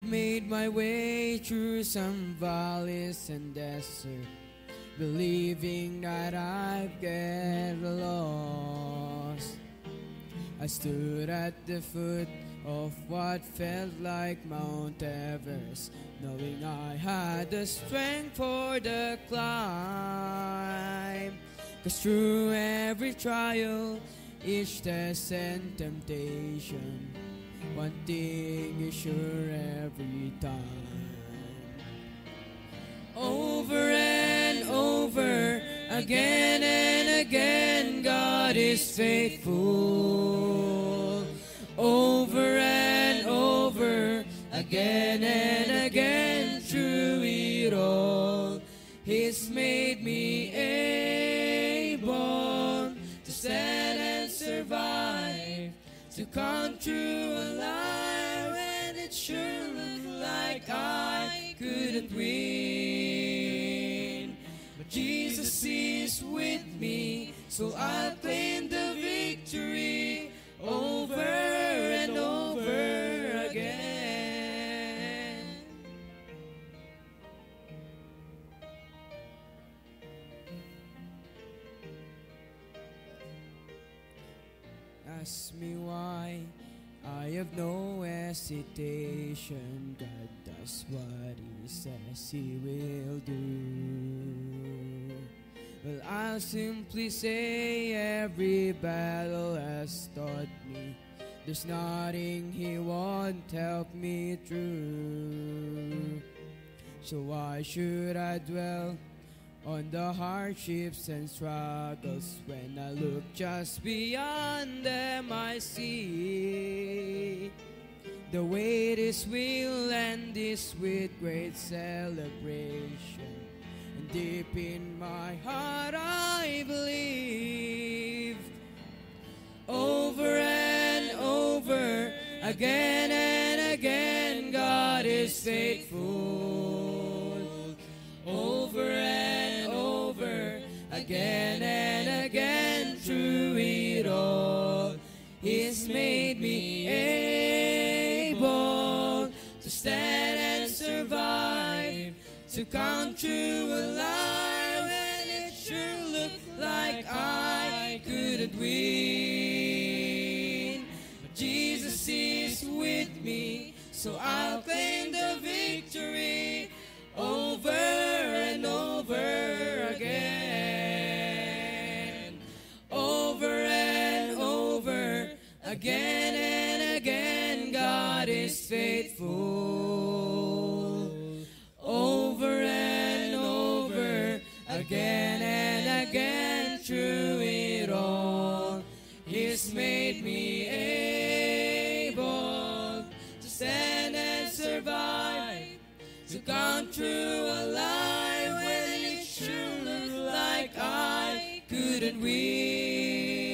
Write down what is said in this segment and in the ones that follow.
made my way through some valleys and desert, believing that I'd get lost. I stood at the foot of what felt like Mount Everest, knowing I had the strength for the climb. 'Cause through every trial, each test and temptation, one thing is sure every time. Over and over, again and again, God is faithful. Over and over, again and again, through it all, He's made me able to stand and survive, to come through alive, and it sure looked like I couldn't win. But Jesus is with me, so I'll claim the victory over and over again. Ask me why, I have no hesitation. God does what He says He will do. Well, I'll simply say every battle has taught me there's nothing He won't help me through. So why should I dwell on the hardships and struggles when I look just beyond them? I see the way this will end is with great celebration. And deep in my heart I believe, over and over, again and again, God is faithful. Over and over, again and again, through it all, He's made me able to stand and survive, to come through alive, and it sure looked like I couldn't win. But Jesus is with me, so I'll claim the victory over and over again. Over and over, again and again, God is faithful. Over and over, again and again, through it all, He's made me able to stand and survive, to come through alive, when it sure looked like I couldn't win.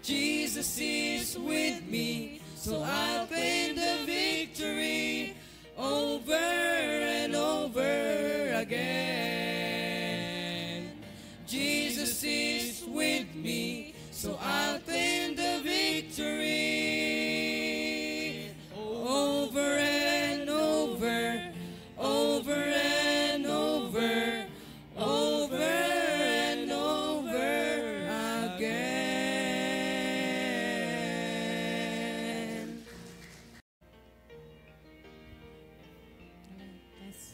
Jesus is with me, so I'll claim the victory over and over again. Jesus is with me, so I'll claim the victory over and over, over and over, over and over again. Yes.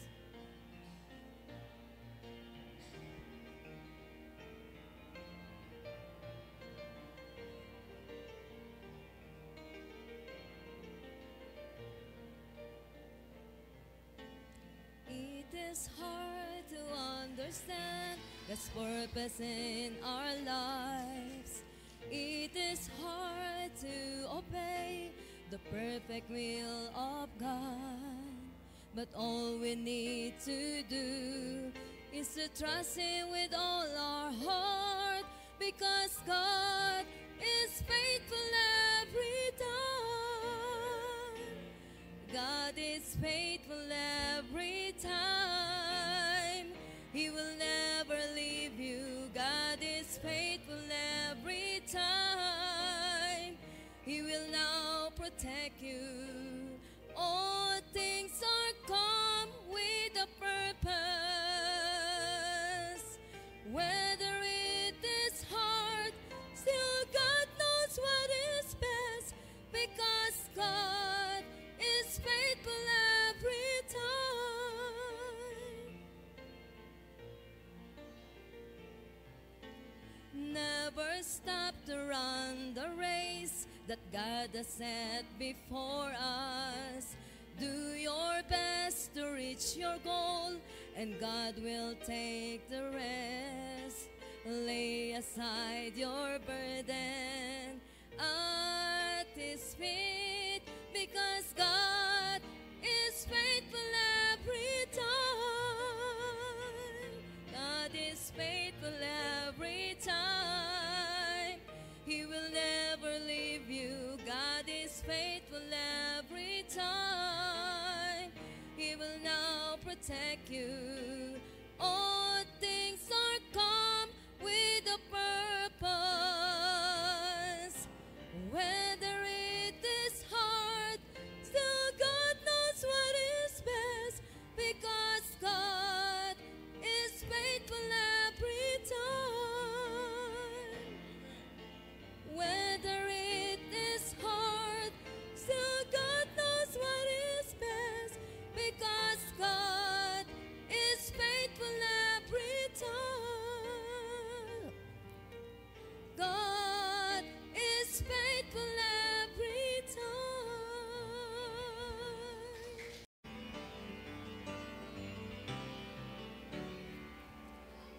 It is hard to understand God's purpose in our lives. It is hard to obey the perfect will of God. But all we need to do is to trust Him with all our heart, because God is faithful every time. God is faithful every time. He will never leave you. God is faithful every time. He will now protect you. Oh, that God has set before us. Do your best to reach your goal, and God will take the rest. Lay aside your burden at His feet, because God is faithful every time. God is faithful every time. He will never leave you. God is faithful every time. He will now protect you. All things are come with a purpose. Whether it is hard, still God knows what is best, because God is faithful every time. Whether it is hard, still God knows what is best, because God is faithful every time. God is faithful every time.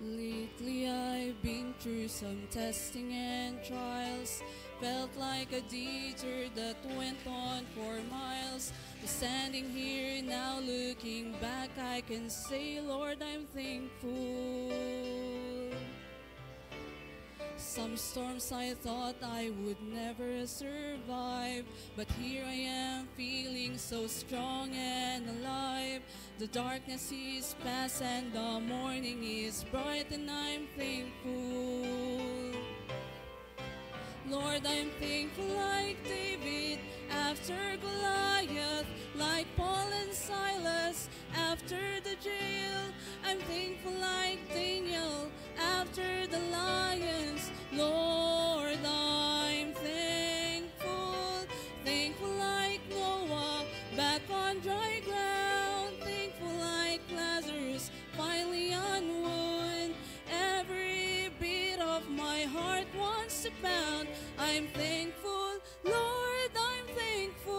Lately I've been through some testing and trials. Felt like a detour that went on for miles. But standing here now looking back, I can say, Lord, I'm thankful. Some storms I thought I would never survive, but here I am feeling so strong and alive. The darkness is past and the morning is bright, and I'm thankful. Lord, I'm thankful like David after Goliath, like Paul and Silas after the jail. I'm thankful like Daniel after the lions. Lord, I'm thankful. Thankful like Noah back on dry ground. Thankful like Lazarus finally on wood. Every beat of my heart wants to pound. I'm thankful, Lord, I'm thankful.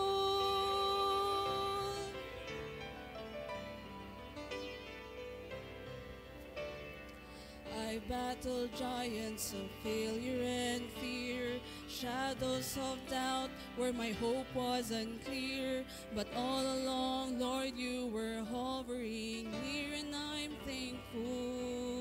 I battled giants of failure and fear, shadows of doubt where my hope was unclear. But all along, Lord, you were hovering near, and I'm thankful.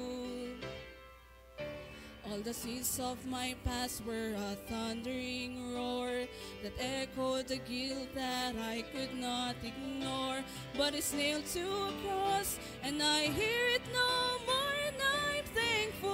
All the seas of my past were a thundering roar that echoed the guilt that I could not ignore. But it's nailed to a cross, and I hear it no more, and I'm thankful.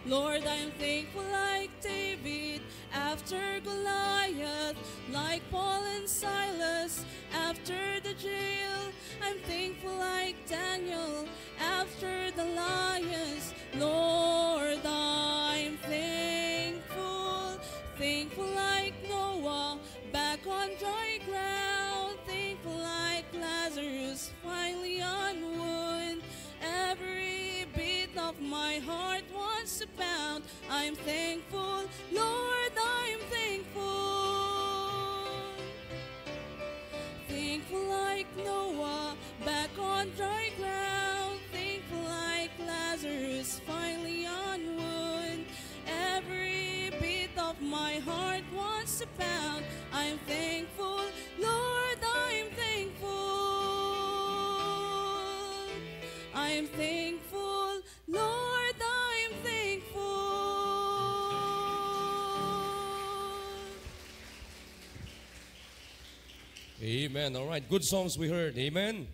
Lord, I'm thankful like David after Goliath, like Paul and Silas after the jail. I'm thankful like Daniel after the lions. Lord, I'm thankful. Thankful like Noah back on dry ground. Thankful like Lazarus finally on wood. Every beat of my heart wants to pound. I'm thankful, Lord, I'm thankful. Thankful like Noah back on dry ground. Thankful like Lazarus finally on wood. Every beat of my heart wants to pound. I'm thankful, Lord, I'm thankful. I'm thankful, Lord, I'm thankful. Amen. All right. Good songs we heard. Amen.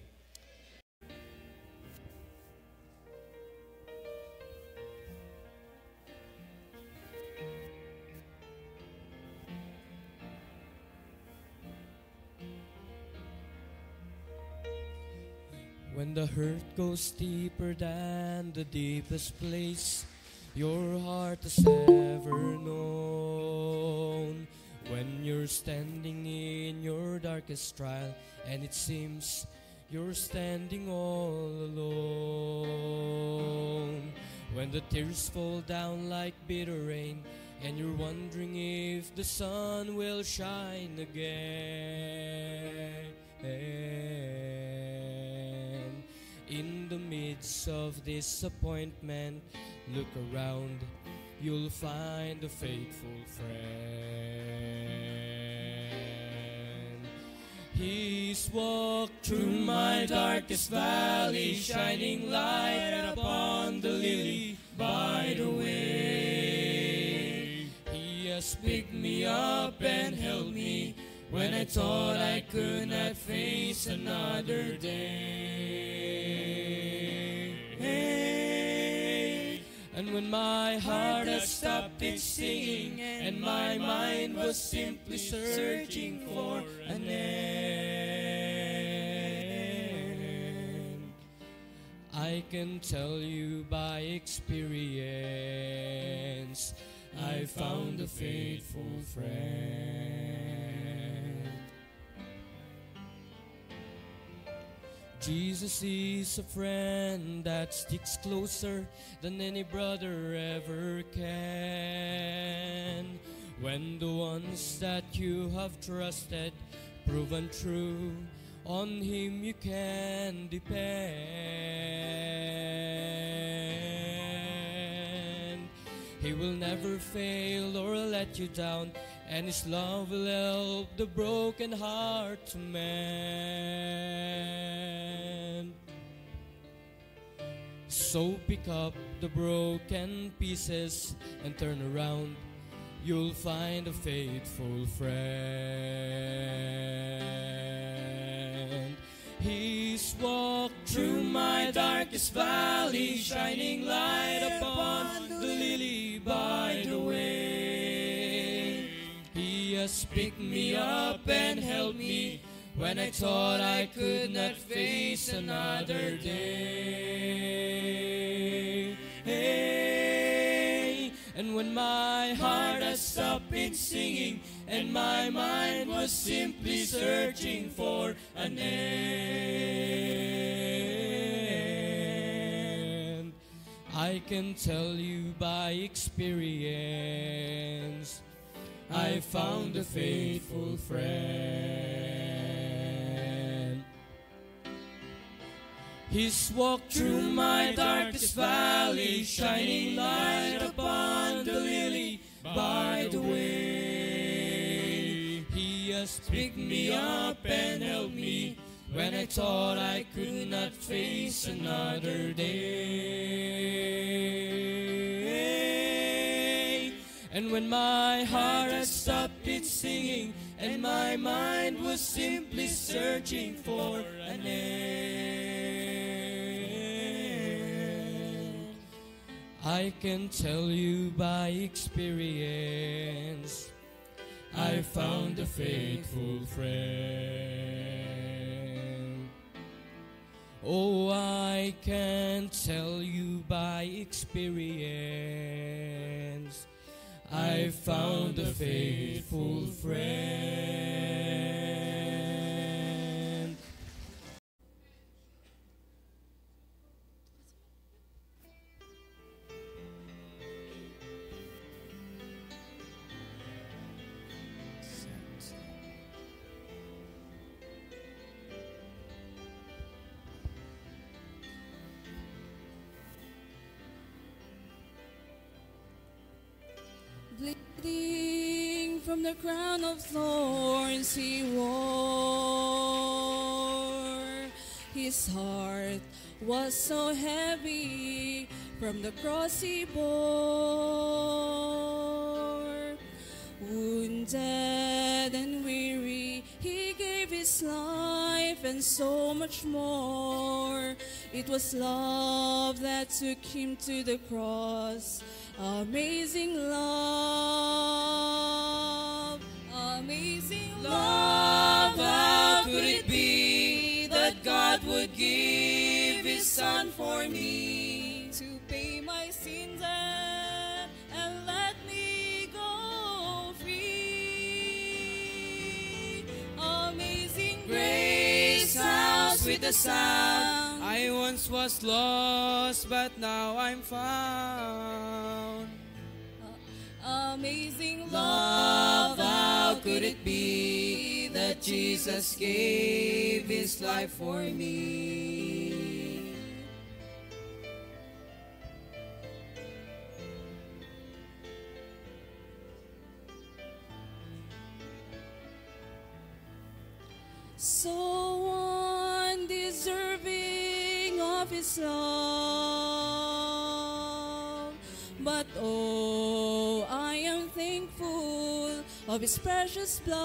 When the hurt goes deeper than the deepest place your heart has ever known. When you're standing in your darkest trial and it seems you're standing all alone. When the tears fall down like bitter rain and you're wondering if the sun will shine again. In the midst of disappointment, look around, you'll find a faithful friend. He's walked through my darkest valley, shining light upon the lily by the way. He has picked me up and held me when I thought I could not face another day. And when my heart had stopped its singing and my mind was simply searching for an end, I can tell you by experience, I found a faithful friend. Jesus is a friend that sticks closer than any brother ever can. When the ones that you have trusted proven true, on Him you can depend. He will never fail or let you down, and His love will help the broken heart to mend. So pick up the broken pieces and turn around, you'll find a faithful friend. He's walked through my darkest valley, shining light upon the lily by the way. He has picked me up and held me when I thought I could not face another day. And when my heart has stopped its singing and my mind was simply searching for an end, I can tell you by experience, I found a faithful friend. He's walked through my darkest valley, shining light upon the lily by the way. He has picked me up and held me when I thought I could not face another day. And when my heart had stopped its singing and my mind was simply searching for an end, I can tell you by experience, I found a faithful friend. Oh, I can tell you by experience, I found a faithful friend. Bleeding from the crown of thorns he wore. His heart was so heavy from the cross he bore. Wounded and weary, he gave his life and so much more. It was love that took him to the cross. Amazing love, amazing love. How could it be that God would give His Son for me to pay my sins and let me go free? Amazing grace, how sweet the sound. I once was lost, but now I'm found. Amazing love, how could it be that Jesus gave His life for me? So undeserving of His love, but oh, I am thankful of His precious blood.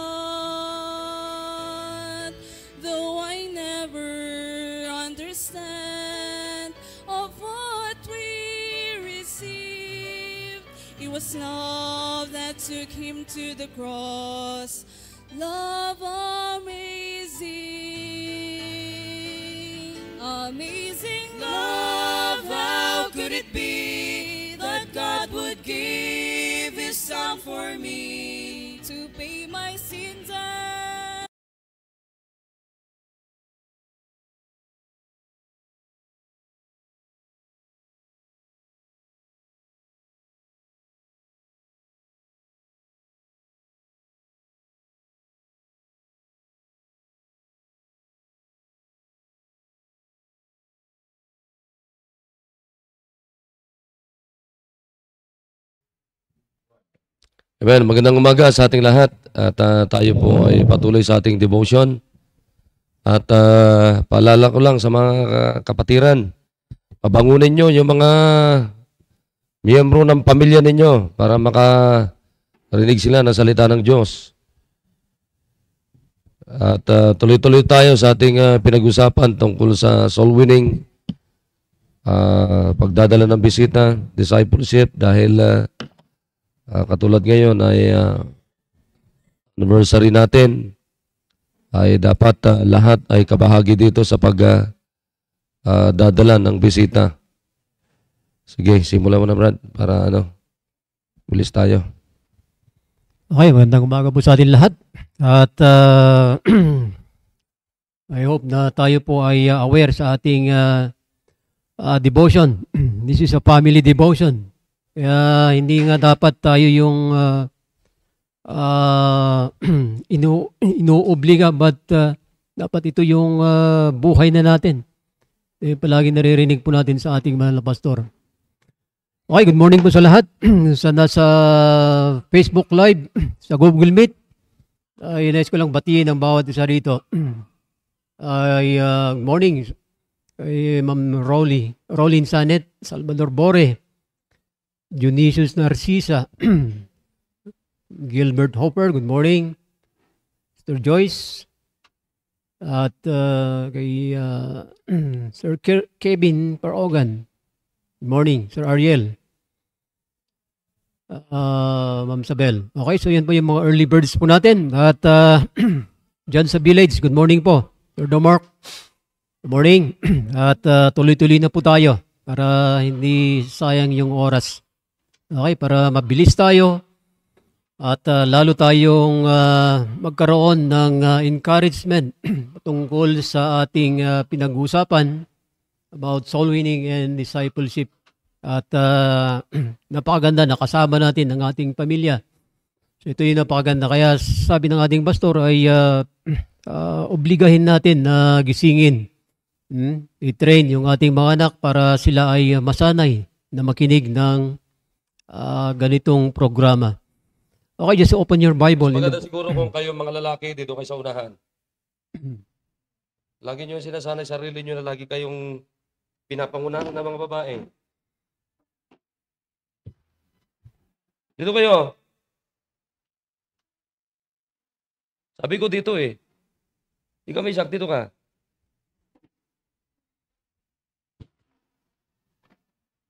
Though I never understand of what we received, it was love that took Him to the cross. Love amazing, amazing love, how could it be that God would give His Son for me to pay my sins and Amen. Magandang umaga sa ating lahat. At tayo po ay patuloy sa ating devotion. At paalala ko lang sa mga kapatiran, pabangunin nyo yung mga miyembro ng pamilya ninyo para makarinig sila ng salita ng Diyos. At tuloy-tuloy tayo sa ating pinag-usapan tungkol sa soul winning, pagdadala ng bisita, discipleship, dahil katulad ngayon ay anniversary natin, ay dapat lahat ay kabahagi dito sa pagdadala ng bisita. Sige, simulan mo na, Brad, para bilis tayo. Okay, magandang umaga po sa atin lahat. At I hope na tayo po ay aware sa ating devotion. This is a family devotion. Kaya hindi nga dapat tayo yung inuobliga, but dapat ito yung buhay na natin. Palagi naririnig po natin sa ating mga pastor. Okay, good morning po sa lahat. Sa nasa Facebook Live, sa Google Meet. Inayos ko lang batiin ang bawat isa rito. Good morning kay Ma'am Rolin Sanet, Salvador Bore, Dionysius Narcisa, Gilbert Hopper, good morning. Mr. Joyce, at kay Sir Kevin Parogan, good morning. Sir Ariel, Ma'am Sabel. Okay, so yan po yung mga early birds po natin. At dyan sa village, good morning po. Sir Domark, good morning. At tuloy-tuloy na po tayo para hindi sayang yung oras. Okay, para mabilis tayo at lalo tayong magkaroon ng encouragement tungkol sa ating pinag-uusapan about soul winning and discipleship. At napakaganda, nakasama natin ang ating pamilya. So ito yung napakaganda. Kaya sabi ng ating pastor ay obligahin natin na gisingin, i-train yung ating mga anak para sila ay masanay na makinig ng ganitong programa. Okay, just open your Bible. Maganda siguro kung kayo mga lalaki dito kayo sa unahan. Lagi nyo sinasanay sarili nyo na lagi kayong pinapangunahan ng mga babae. Dito kayo. Sabi ko dito eh. Ikaw may sak, dito ka.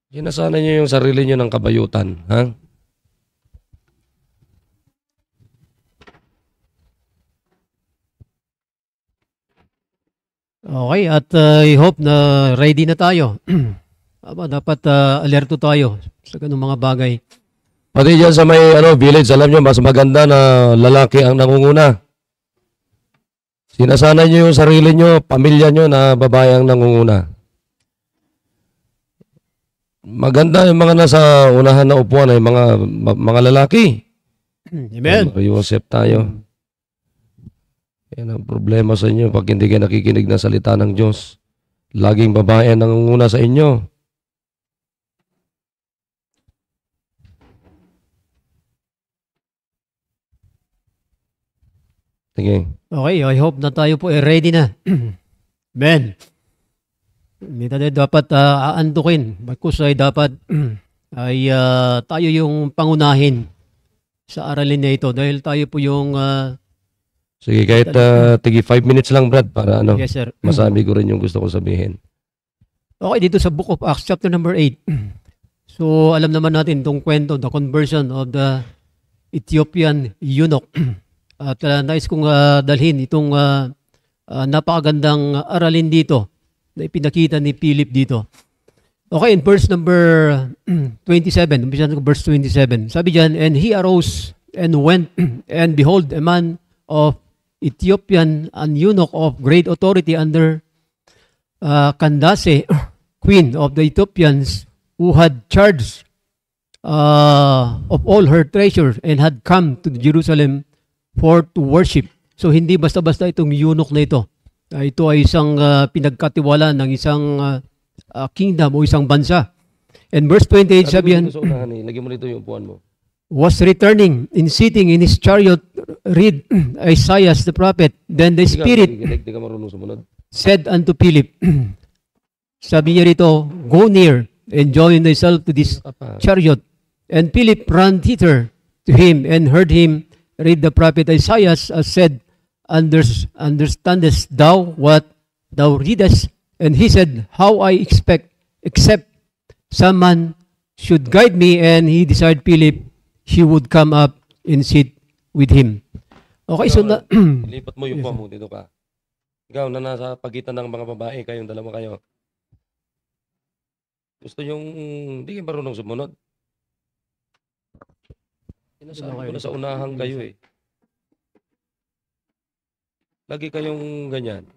Sinasanay nyo yung sarili nyo ng kabayutan. Ha? Okay, at I hope na ready na tayo. Dapat alerto tayo sa ganung mga bagay. Pati dyan sa may village, alam nyo, mas maganda na lalaki ang nangunguna. Sinasanay nyo yung sarili nyo, pamilya nyo na babae ang nangunguna. maganda yung mga nasa unahan na upuan ay mga lalaki. Amen. Mag-Joseph tayo. Yan ang problema sa inyo pag hindi kayo nakikinig ng salita ng Diyos. Laging babae ang nangunguna sa inyo. Sige. Okay, I hope na tayo po ready na. Amen. Hindi tayo dapat aantukin. Bagkus ay dapat ay tayo yung pangunahin sa aralin na ito dahil tayo po yung Sige, kahit tigi 5 minutes lang, Brad, para yes, sir. masabi ko rin yung gusto ko sabihin. Okay, dito sa Book of Acts, chapter number 8. So, alam naman natin itong kwento, the conversion of the Ethiopian eunuch. At nais kong dalhin itong napakagandang aralin dito na ipinakita ni Philip dito. Okay, in verse number 27, umpisa ko verse 27. Sabi diyan, and he arose and went, and behold, a man of Ethiopian, an eunuch of great authority under Candace, queen of the Ethiopians, who had charge of all her treasure and had come to Jerusalem for to worship. So hindi basta-basta itong eunuch na ito. Ito ay isang pinagkatiwala ng isang kingdom o isang bansa. And verse 28 sabi yan, lagyan mo dito yung upuan mo. was returning and sitting in his chariot, read Isaiah the prophet. Then the Spirit Di ka marunong sumunod. said unto Philip, sabi niya rito, go near and join thyself to this chariot. And Philip ran thither to him and heard him read the prophet Isaiah, as said, understandest thou what thou readest? And he said, how I expect, except someone should guide me. And he desired Philip, he would come up and sit with him. Okay, so Lipat mo yung upuan mo, dito ka. Ikaw na nasa pagitan ng mga babae, kayong dalawa kayo. Gusto yung, hindi kayo marunong sumunod. Sinasabi ko na sa unahan kayo eh. Lagi kayong ganyan.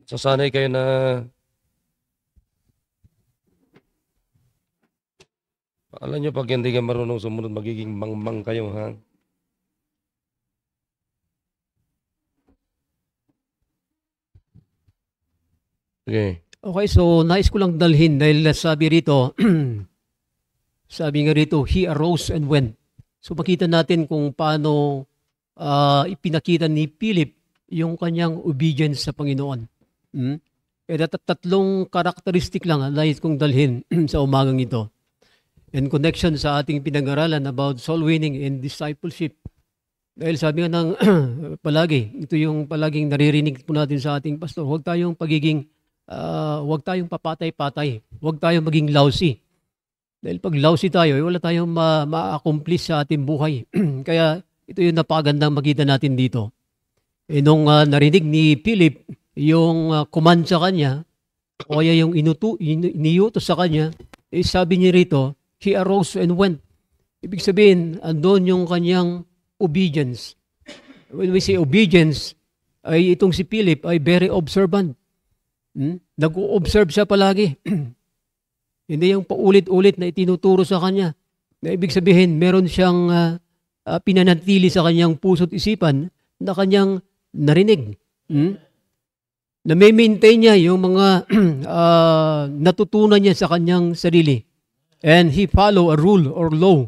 Sasanay kayo na alam nyo, pag hindi kayo marunong sumunod, magiging mangmang kayo, ha? Okay. Okay, so nais ko lang dalhin dahil sabi rito, sabi nga rito, he arose and went. So makita natin kung paano ipinakita ni Philip yung kanyang obedience sa Panginoon. Tatlong karakteristik lang nais kong dalhin sa umagang ito. In connection sa ating pinag-aralan about soul winning and discipleship. Dahil sabi nga ng palagi, ito yung palaging naririnig po natin sa ating pastor, huwag tayong huwag tayong papatay-patay. Huwag tayong maging lousy. Dahil pag lousy tayo, wala tayong ma-accomplish sa ating buhay. Kaya ito yung napakagandang makita natin dito. Nung narinig ni Philip yung command sa kanya, o kaya yung iniutos sa kanya, sabi niya rito, he arose and went. Ibig sabihin, andon yung kanyang obedience. When we say obedience, ay itong si Philip ay very observant. Nag-o-observe siya palagi. Hindi yung paulit-ulit na itinuturo sa kanya. Na ibig sabihin, meron siyang pinanatili sa kanyang puso't isipan na kanyang narinig. Na may maintain niya yung mga natutunan niya sa kanyang sarili. And he follow a rule or law.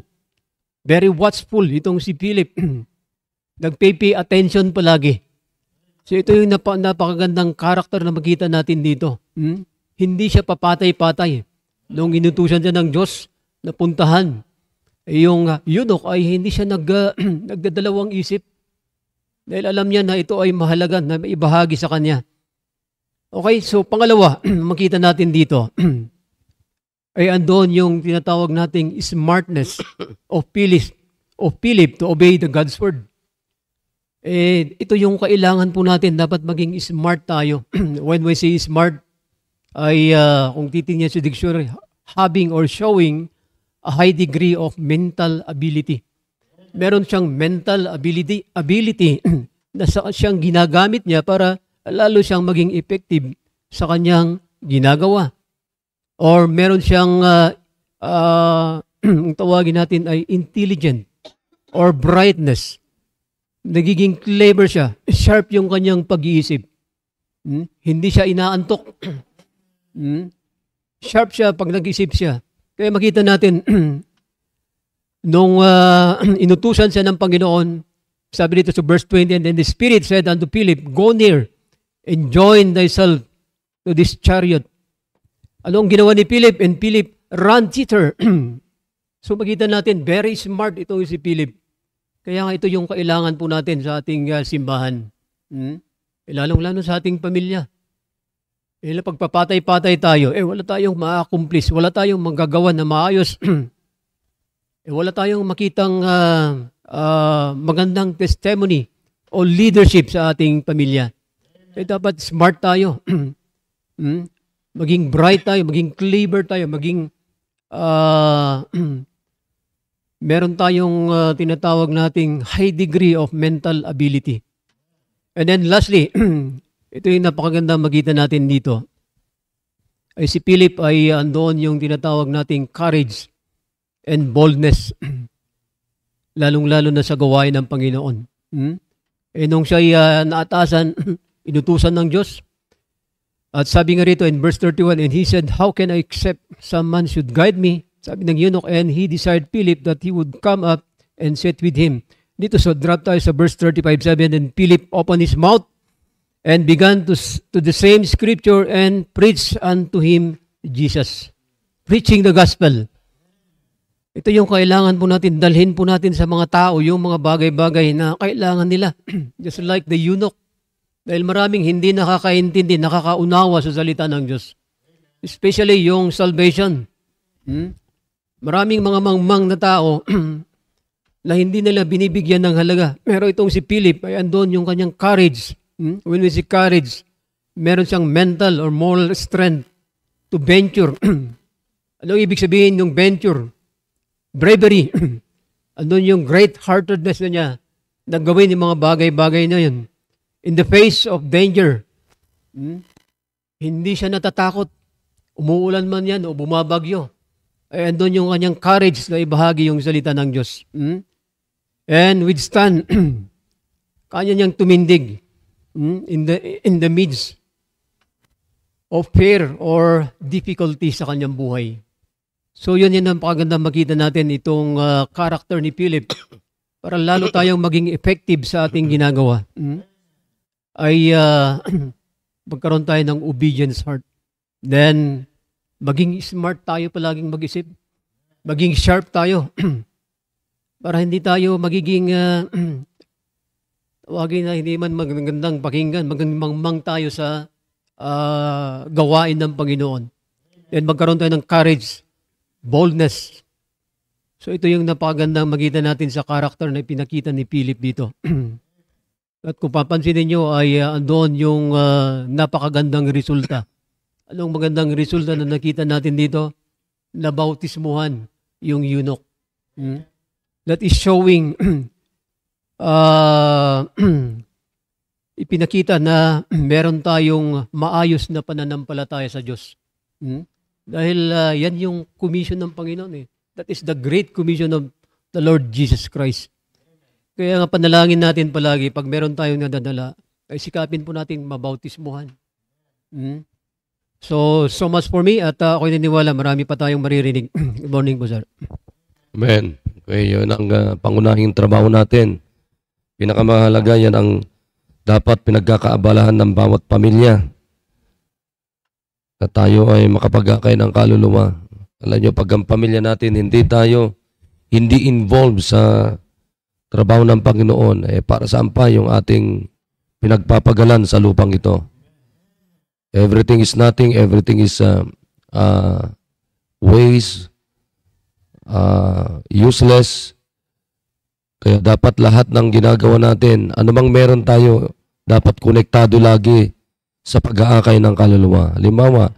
Very watchful itong si Philip. Nagpay attention palagi. So ito yung napakagandang karakter na makita natin dito. Hindi siya papatay-patay. Nung inutusan siya ng Diyos na puntahan, yung eunuch ay hindi siya nagdadalawang isip. Dahil alam niya na ito ay mahalaga na maibahagi sa kanya. Okay, so pangalawa, makita natin dito, ay andon yung tinatawag nating smartness of Philip to obey the God's word. Ito yung kailangan po natin, dapat maging smart tayo. When we say smart, ay kung titingnan sa dictionary, having or showing a high degree of mental ability. Meron siyang mental ability na siyang ginagamit niya para lalo siyang maging effective sa kanyang ginagawa. or meron siyang ang tawagin natin ay intelligent or brightness. Nagiging clever siya. Sharp yung kanyang pag-iisip. Hindi siya inaantok. Sharp siya pag nag-isip siya. Kaya makita natin, nung inutusan siya ng Panginoon, sabi dito sa verse 20, and then the Spirit said unto Philip, go near and join thyself to this chariot. Ano ang ginawa ni Philip? And Philip ran thither. So makita natin, very smart ito si Philip. Kaya nga ito yung kailangan po natin sa ating simbahan. Lalong-lalo sa ating pamilya. Pagpapatay-patay tayo, wala tayong ma-accomplish, wala tayong magagawa na maayos. Wala tayong makitang magandang testimony o leadership sa ating pamilya. Dapat smart tayo. Maging bright tayo, maging clever tayo, maging meron tayong tinatawag nating high degree of mental ability. And then lastly, ito yung napakaganda makita natin dito. Ay si Philip ay andoon yung tinatawag nating courage and boldness. Lalong-lalo na sa gawain ng Panginoon. Nung siya naatasan, inutusan ng Diyos. At sabi nga rito in verse 31, and he said, how can I accept some man should guide me? Sabi ng eunuch, and he desired Philip that he would come up and sit with him. Dito, so drop tayo sa verse 35:7, and Philip opened his mouth and began to the same scripture and preached unto him Jesus. Preaching the gospel. Ito yung kailangan po natin, dalhin po natin sa mga tao, yung mga bagay-bagay na kailangan nila. Just like the eunuch. Dahil maraming hindi nakakaintindi, nakakaunawa sa salita ng Diyos. Especially yung salvation. Maraming mga mangmang na tao na hindi nila binibigyan ng halaga. Pero itong si Philip ay andon yung kanyang courage. When we say courage, meron siyang mental or moral strength to venture. Anong ibig sabihin yung venture? Bravery. Andun yung great-heartedness na niya na gawin yung mga bagay-bagay na yun. In the face of danger, hindi siya natatakot. Umuulan man yan o bumabagyo. Ay andun yung kanyang courage na ibahagi yung salita ng Diyos. And withstand, kanya niyang tumindig in the midst of fear or difficulty sa kanyang buhay. So yun ang pakaganda makita natin itong character ni Philip para lalo tayong maging effective sa ating ginagawa. Ay magkaroon tayo ng obedience heart. Then, maging smart tayo palaging mag-isip. Maging sharp tayo. Para hindi tayo magiging tawagin na hindi man magandang pakinggan, maging mangmang tayo sa gawain ng Panginoon. Then magkaroon tayo ng courage, boldness. So ito yung napakagandang makita natin sa karakter na pinakita ni Philip dito. At kung papansinin nyo ay andoon yung napakagandang resulta. Anong magandang resulta na nakita natin dito? Nabautismuhan yung eunuch. That is showing ipinakita na meron tayong maayos na pananampalataya sa Diyos. Dahil yan yung commission ng Panginoon. That is the great commission of the Lord Jesus Christ. Kaya nga panalangin natin palagi, pag meron tayong nadadala, ay sikapin po natin mabautismuhan. So much for me at ako'y niniwala, marami pa tayong maririnig. Good morning po, sir. Amen. Okay, yun ang pangunahing trabaho natin. Pinakamahalaga yan ang dapat pinagkakaabalahan ng bawat pamilya. Na tayo ay makapag-akay ng kaluluwa. Alam nyo, pag ang pamilya natin hindi involved sa trabaho ng Panginoon, para saan pa yung ating pinagpapagalan sa lupang ito? Everything is nothing, everything is waste, useless. Kaya dapat lahat ng ginagawa natin, anumang meron tayo, dapat konektado lagi sa pag-aakay ng kaluluwa. Halimbawa,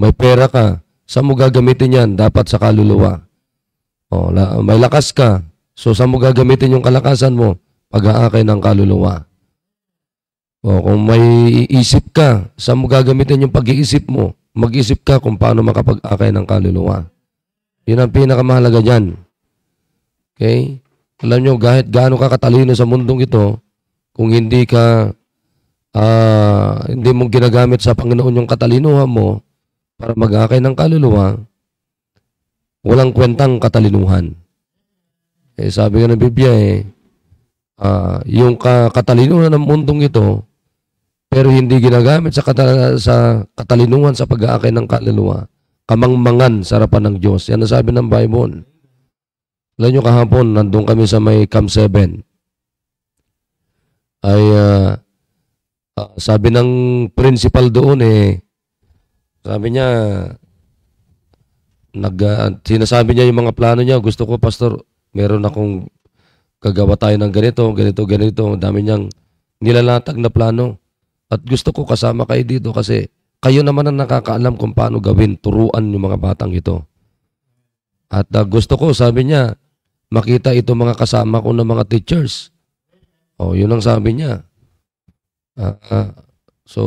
may pera ka, saan mo gagamitin yan? Dapat sa kaluluwa. May lakas ka, so saan mo gagamitin yung kalakasan mo? Pag-aakay ng kaluluwa. Kung may isip ka, saan mo gagamitin yung pag-iisip mo? mag-isip ka kung paano makapag-akay ng kaluluwa. Yun ang pinakamahalaga dyan. Okay? Alam nyo, kahit gaano ka katalino sa mundong ito, kung hindi mo ginagamit sa Panginoon yung katalinuhan mo para mag-akay ng kaluluwa, walang kwentang katalinuhan. Sabi nga ng Biblia yung katalinuhan ng mundong ito, pero hindi ginagamit sa katalinuhan sa pag-aakay ng kaluluwa, kamangmangan sa harapan ng Diyos. Yan ang sabi ng Bible. Alam nyo, kahapon, nandun kami sa may Camp 7. Ay, sabi ng principal doon sabi niya, sinasabi niya yung mga plano niya. Gusto ko, Pastor, meron akong gagawa tayo ng ganito. Dami niyang nilalatag na plano. At gusto ko kasama kayo dito kasi kayo naman ang nakakaalam kung paano gawin, turuan yung mga batang ito. At gusto ko, sabi niya, makita ito mga kasama ko ng mga teachers. Yun ang sabi niya. So,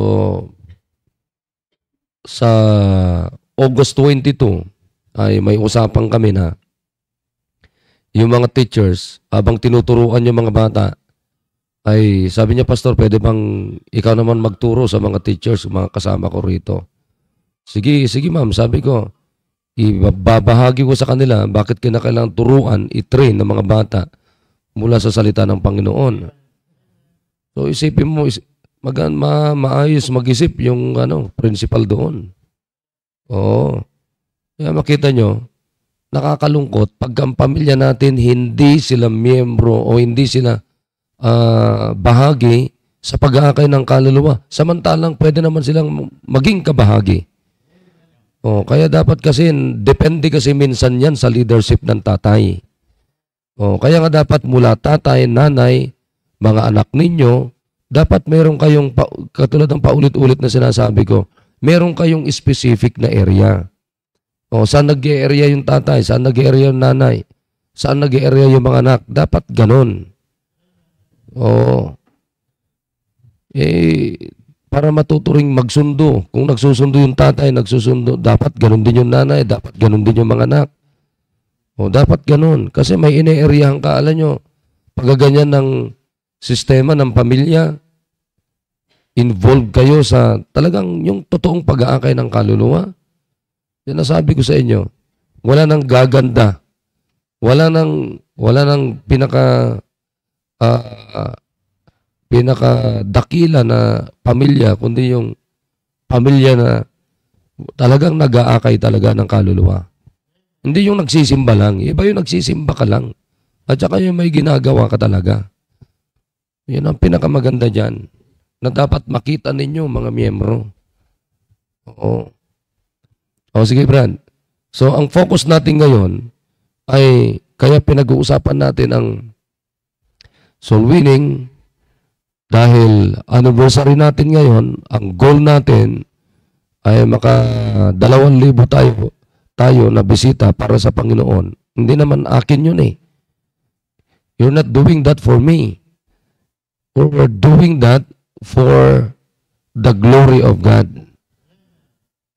sa August 22, ay may usapan kami na yung mga teachers, habang tinuturuan yung mga bata, ay sabi niya, Pastor, pwede bang ikaw naman magturo sa mga teachers, mga kasama ko rito? Sige ma'am, sabi ko, ibabahagi ko sa kanila bakit kinakailangan turuan, i-train ng mga bata mula sa salita ng Panginoon. So isipin mo, maayos mag-isip yung principal doon. Oo. Kaya makita nyo, nakakalungkot pag ang pamilya natin hindi sila miyembro o hindi sila bahagi sa pag-aakay ng kaluluwa. Samantalang pwede naman silang maging kabahagi. Kaya dapat kasi, depende kasi minsan yan sa leadership ng tatay. Kaya nga dapat mula tatay, nanay, mga anak ninyo, dapat meron kayong, katulad ng paulit-ulit na sinasabi ko, meron kayong specific na area. Saan nag-area yung tatay? Saan nag-area yung nanay? Saan nag-area yung mga anak? Dapat ganon. Para matuturing magsundo. Kung nagsusundo yung tatay, nagsusundo, dapat ganon din yung nanay, dapat ganon din yung mga anak. Dapat ganon. Kasi may ine-areahan ka, alam nyo, pagkaganyan ng sistema ng pamilya, involved kayo sa talagang yung totoong pag-aakay ng kaluluwa. Yan nasabi ko sa inyo, wala nang gaganda. Wala nang pinakadakila na pamilya, kundi yung pamilya na talagang nag-aakay talaga ng kaluluwa. Hindi yung nagsisimba lang. Iba yung nagsisimba ka lang. At saka yung may ginagawa ka talaga. Yun ang pinakamaganda dyan na dapat makita ninyo mga miyembro. Sige, Brad. So, ang focus natin ngayon ay kaya pinag-uusapan natin ang soul winning dahil anniversary natin ngayon, ang goal natin ay maka 2,000 tayo na bisita para sa Panginoon. Hindi naman akin yun You're not doing that for me. We're doing that for the glory of God.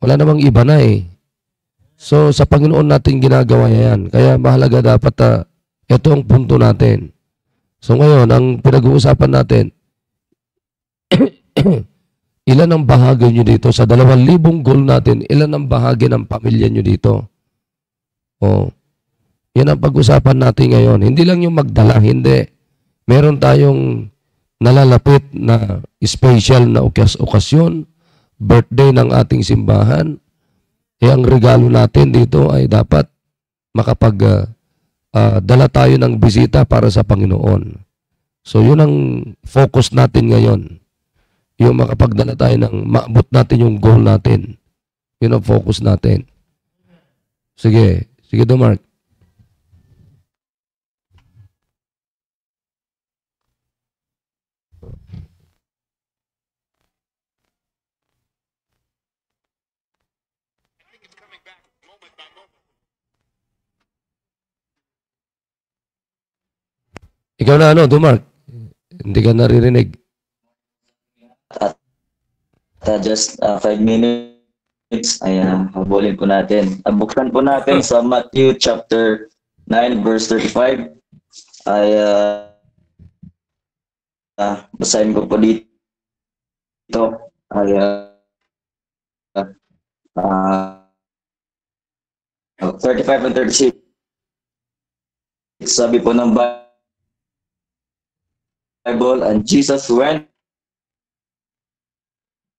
Wala namang iba na So, sa Panginoon natin ginagawa yan. Kaya mahalaga dapat ito ang punto natin. So, ngayon, ang pinag-uusapan natin, ilan ang bahagi nyo dito? Sa 2,000 goal natin, ilan ang bahagi ng pamilya nyo dito? Yan ang pag-usapan natin ngayon. Hindi lang yung magdala, hindi. Meron tayong nalalapit na special na okasyon, birthday ng ating simbahan. Ang regalo natin dito ay dapat dala tayo ng bisita para sa Panginoon. So yun ang focus natin ngayon. Yung makapagdala tayo maabot natin yung goal natin. Yun ang focus natin. Sige Mark. Ikaw na Mark. Hindi ka naririnig. Just 5 minutes ay habulin po natin. Buksan po natin sa Matthew chapter 9 verse 35. Ay basahin ko po dito. Ay 35 and 36. Sabi po ng Bible, and Jesus went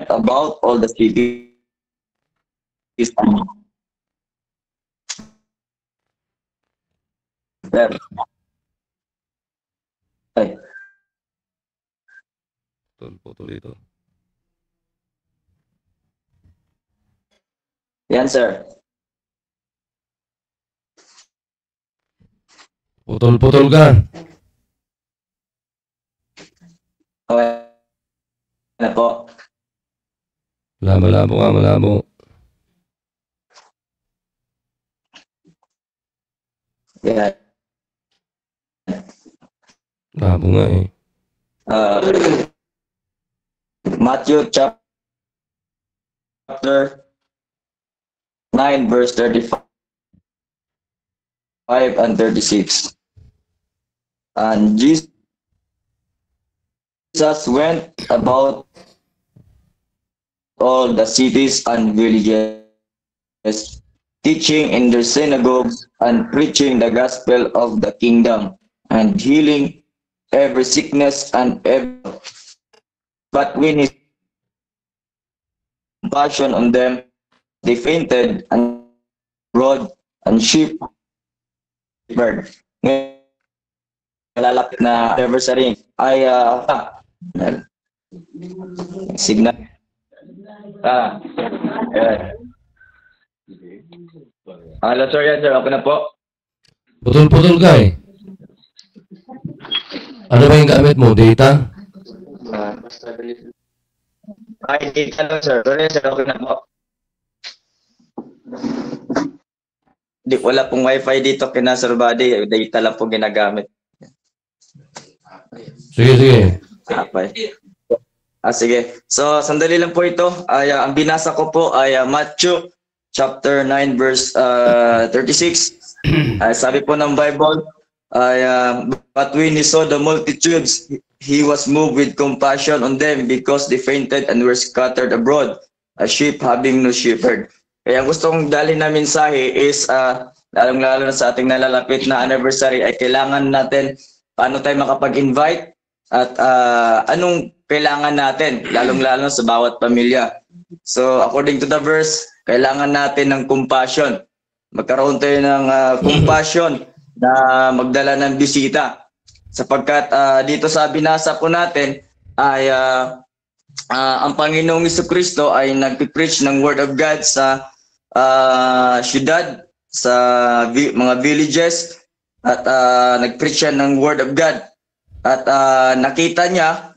about all the cities ay, Putol ito. yan sir. Putol ka. Okay na po. Malabo ka, malabo. Yan. Malabo nga eh. Matthew chapter 9 verse 35 and 36. And Jesus went about all the cities and villages, teaching in their synagogues and preaching the gospel of the kingdom and healing every sickness and every. But when his compassion on them, they fainted and broad and sheep bird. Lalapit na adversary ay signal. Hello sir, yan sir, okay na po. Putol ka eh. Ano ba yung gamit mo? Data? Ay, data lang sir. Sorry sir, okay na po. Wala pong wifi dito kina Sir Buddy. Data lang po ginagamit. Sige. Sige. So, sandali lang po ito. Ang binasa ko po ay Matthew chapter 9 verse 36. Sabi po ng Bible, but when he saw the multitudes, he was moved with compassion on them because they fainted and were scattered abroad, as sheep having no shepherd. Kaya ang gusto kong dalhin na mensahe is, lalong-lalo na sa ating nalalapit na anniversary, ay kailangan natin paano tayo makapag-invite at anong kailangan natin, lalong-lalo sa bawat pamilya. So, according to the verse, kailangan natin ng compassion. Magkaroon tayo ng compassion na magdala ng bisita. Sapagkat dito sa binasa po natin ay ang Panginoong Jesucristo ay nagpipreach ng Word of God sa syudad, sa mga villages, at nagpreach siya ng Word of God. At nakita niya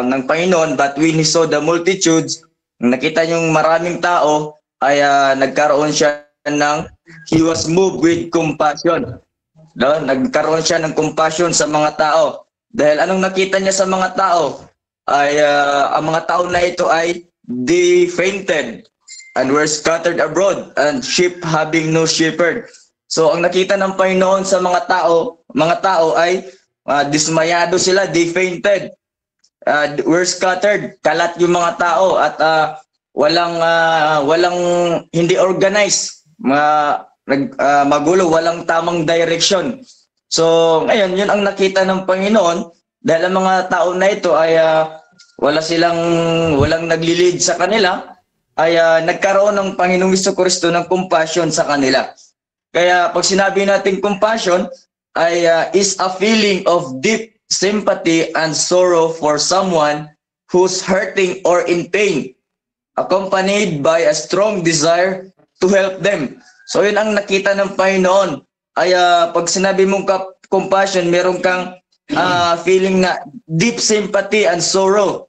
ng Panginoon, but when he saw the multitudes, nakita niyong maraming tao, ay nagkaroon siya ng, he was moved with compassion. No? Nagkaroon siya ng compassion sa mga tao. Dahil anong nakita niya sa mga tao? Ay ang mga tao na ito ay they fainted and were scattered abroad, and sheep having no shepherd. So ang nakita ng Panginoon sa mga tao ay dismayado sila, they fainted, were scattered, kalat yung mga tao, at walang hindi organized, magulo, walang tamang direction. So ngayon, yun ang nakita ng Panginoon, dahil ang mga tao na ito ay walang naglilid sa kanila, ay nagkaroon ng Panginoong Jesucristo ng compassion sa kanila. Kaya pag sinabi natin compassion, ay is a feeling of deep sympathy and sorrow for someone who's hurting or in pain, accompanied by a strong desire to help them. So yun ang nakita ng Panginoon. Ay pag sinabi mong compassion, meron kang feeling na deep sympathy and sorrow.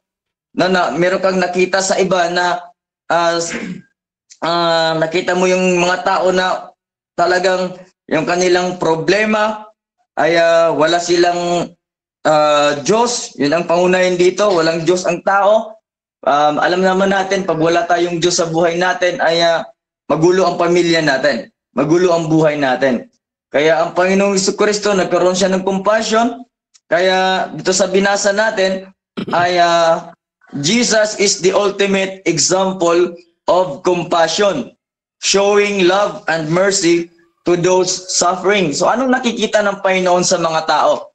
Meron kang nakita sa iba na nakita mo yung mga tao na talagang yung kanilang problema ay wala silang Diyos. Yun ang pangunahin dito, walang Diyos ang tao. Alam naman natin, pag wala tayong Diyos sa buhay natin, ay magulo ang pamilya natin. Magulo ang buhay natin. Kaya ang Panginoong Jesucristo, nagkaroon siya ng compassion. Kaya dito sa binasa natin, ay Jesus is the ultimate example of compassion, showing love and mercy to those suffering. So anong nakikita ng Panginoon sa mga tao?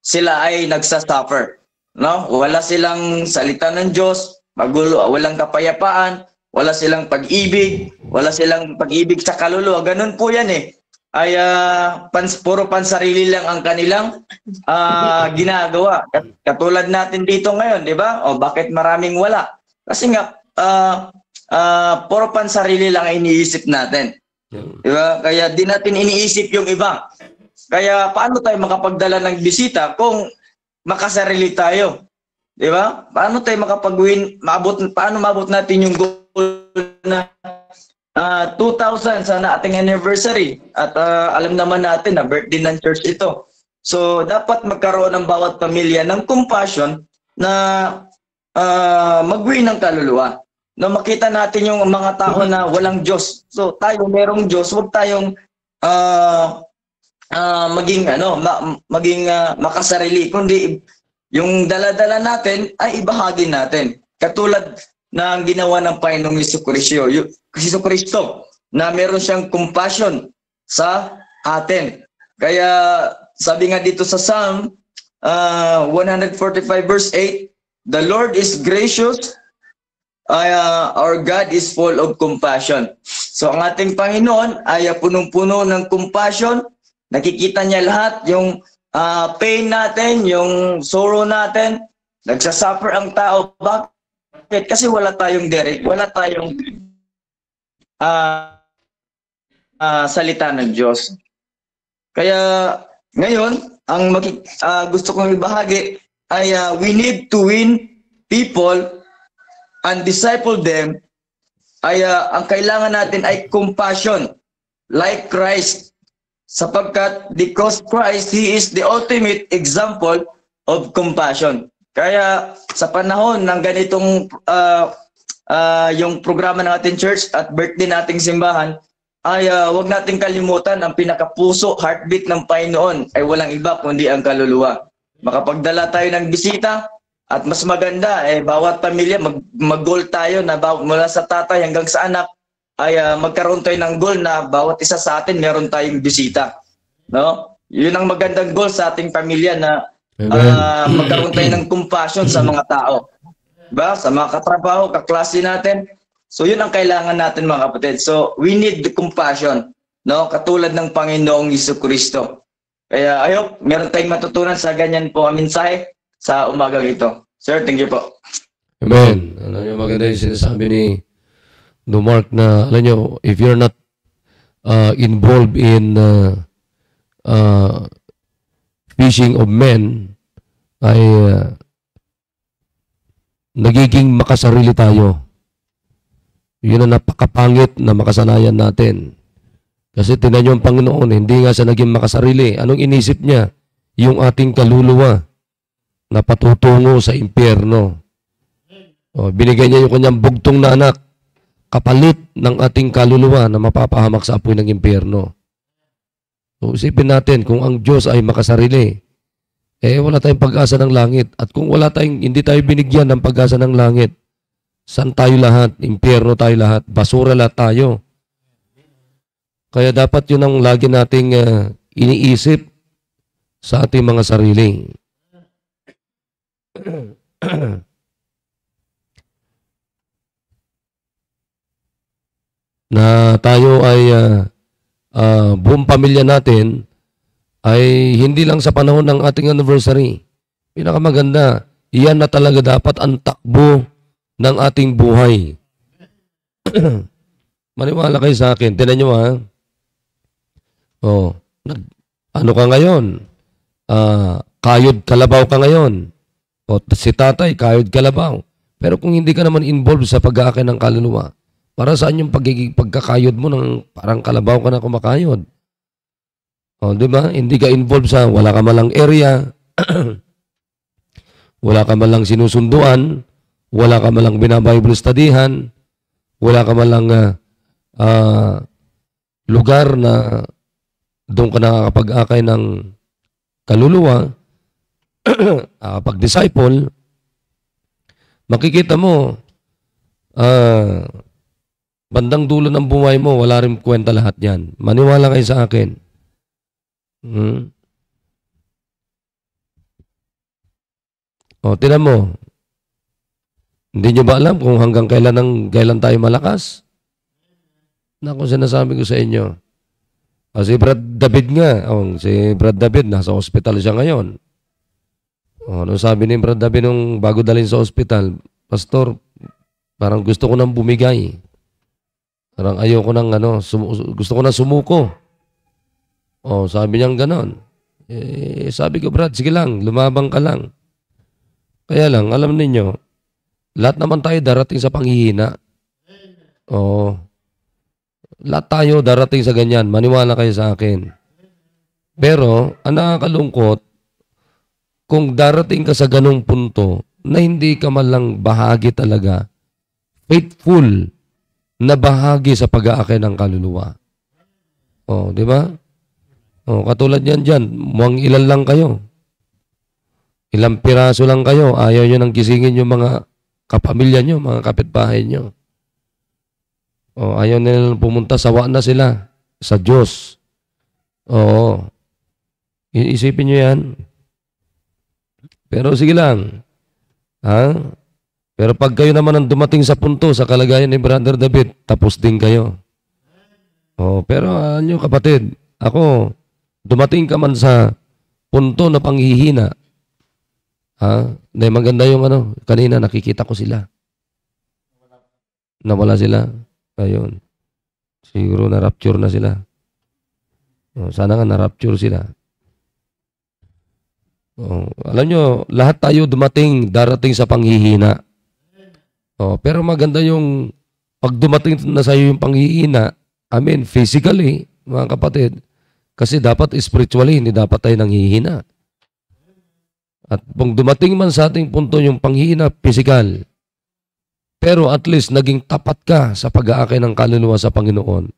Sila ay nagsasuffer. No? Wala silang salita ng Diyos, magulo, walang kapayapaan, wala silang pag-ibig, wala silang pag-ibig sa kaluluwa. Ganun po yan eh. Ay puro pansarili lang ang kanilang ginagawa. Katulad natin dito ngayon, di ba? O bakit maraming wala? Kasi nga, puro pansarili lang ang iniisip natin. Di ba? Kaya di natin iniisip yung iba. Kaya paano tayo makapagdala ng bisita kung makasarili tayo? Di ba? Paano tayo paano maabot natin yung goal na 2,000 sa ating anniversary? At alam naman natin na birthday ng church ito. So, dapat magkaroon ng bawat pamilya ng compassion na magbuhay ng kaluluwa. No, makita natin yung mga tao na walang Diyos. So, tayo merong Diyos, huwag tayong maging makasarili, kundi yung dala-dala natin ay ibahagi natin. Katulad ng ginawa ng Panginoong Jesucristo na meron siyang compassion sa atin. Kaya sabi nga dito sa Psalm 145 verse 8, the Lord is gracious, our God is full of compassion. So ang ating Panginoon ay punong-puno ng compassion. Nakikita niya lahat yung pain natin, yung sorrow natin. Nagsasuffer ang tao. Bakit? Kasi wala tayong salita ng Diyos. Kaya ngayon, ang gusto kong ibahagi ay we need to win people and disciple them. Ay ang kailangan natin ay compassion like Christ. Sapagkat because Christ, He is the ultimate example of compassion. Kaya sa panahon ng ganitong yung programa ng ating church at birthday nating simbahan, ay wag nating kalimutan ang pinakapuso, heartbeat ng Panginoon ay walang iba kundi ang kaluluwa. Makapagdala tayo ng bisita at mas maganda, bawat pamilya mag-goal tayo na mula sa tatay hanggang sa anak, ay magkaroon tayo ng goal na bawat isa sa atin meron tayong bisita. No? Yun ang magandang goal sa ating pamilya na magkaroon tayo ng compassion sa mga tao. Diba? Sa mga katrabaho, kaklase natin. So yun ang kailangan natin mga kapatid. So we need the compassion, no? Katulad ng Panginoong Jesucristo. Kaya I hope meron tayong matutunan sa ganyan po ang mensahe sa umagang ito. Sir, thank you po. Amen. Alam niyo, maganda yung sinasabi ni Mark na, alam niyo, if you're not involved in fishing of men, ay nagiging makasarili tayo. Yun ang napakapangit na makasanayan natin. Kasi tinan niyo ang Panginoon, hindi nga siya naging makasarili. Anong inisip niya? Yung ating kaluluwa na patutungo sa impyerno. Binigay niya yung kanyang bugtong na anak, kapalit ng ating kaluluwa na mapapahamak sa apoy ng impyerno. So, isipin natin, kung ang Diyos ay makasarili, wala tayong pag-asa ng langit. At kung hindi tayo binigyan ng pag-asa ng langit, saan tayo lahat? Impyerno tayo lahat. Basura lahat tayo. Kaya dapat yun ang lagi nating iniisip sa ating mga sarili. Na tayo ay buong pamilya natin ay hindi lang sa panahon ng ating anniversary. Pinakamaganda, iyan na talaga dapat ang takbo ng ating buhay. Maniwala kayo sa akin. Tinan nyo ha. Ano ka ngayon? Kayod kalabaw ka ngayon. Si tatay, kayod kalabaw. Pero kung hindi ka naman involved sa pag-aakin ng kaluluwa, para saan yung pagkakayod mo ng parang kalabaw ka na kumakayod? Di ba? Hindi ka involved sa wala ka malang area, wala ka malang sinusunduan, wala ka malang binabible studyhan, wala ka malang lugar na doon ka nakakapag-akay ng kaluluwa, pag-disciple, makikita mo, bandang dulo ng buhay mo, wala rin kwenta lahat yan. Maniwala kayo sa akin. Tinan mo, hindi nyo ba alam kung hanggang kailan tayo malakas? Naku, sinasabi ko sa inyo. Si Brad David nga, si Brad David, nasa hospital siya ngayon. Ano sabi ni Brad David nung bago dalhin sa hospital? Pastor, parang gusto ko nang bumigay. Parang ayoko nang gusto ko nang sumuko. Sabi niyang ganon. Sabi ko, Brad, sige lang, lumabang ka lang. Kaya lang, alam ninyo, lahat naman tayo darating sa panghihina. Lahat tayo darating sa ganyan. Maniwala kayo sa akin. Pero, ang nakakalungkot, kung darating ka sa ganung punto na hindi ka man lang bahagi talaga, faithful na bahagi sa pag-aakay ng kaluluwa. Di ba? Katulad yan dyan, mukhang ilan lang kayo. Ilang piraso lang kayo, ayaw nyo nang gisingin yung mga kapamilya nyo, mga kapitbahay nyo. Ayaw nila pumunta, sawa na sila sa Diyos. Isipin nyo yan. Pero sige lang. Pero pag kayo naman ang dumating sa punto, sa kalagayan ni Brother David, tapos din kayo. Pero ano kapatid, ako, dumating ka man sa punto na panghihina. Maganda yung kanina nakikita ko sila. Nawala sila. Ayun. Siguro na-rapture na sila. Sana nga na-rapture sila. Alam nyo, lahat tayo darating sa panghihina. Pero maganda yung pag dumating na sa iyo yung panghihina, physically, mga kapatid, kasi dapat spiritually, hindi dapat tayo nanghihina. At kung dumating man sa ating punto yung panghihina, physical, pero at least naging tapat ka sa pag-aakay ng kaluluwa sa Panginoon.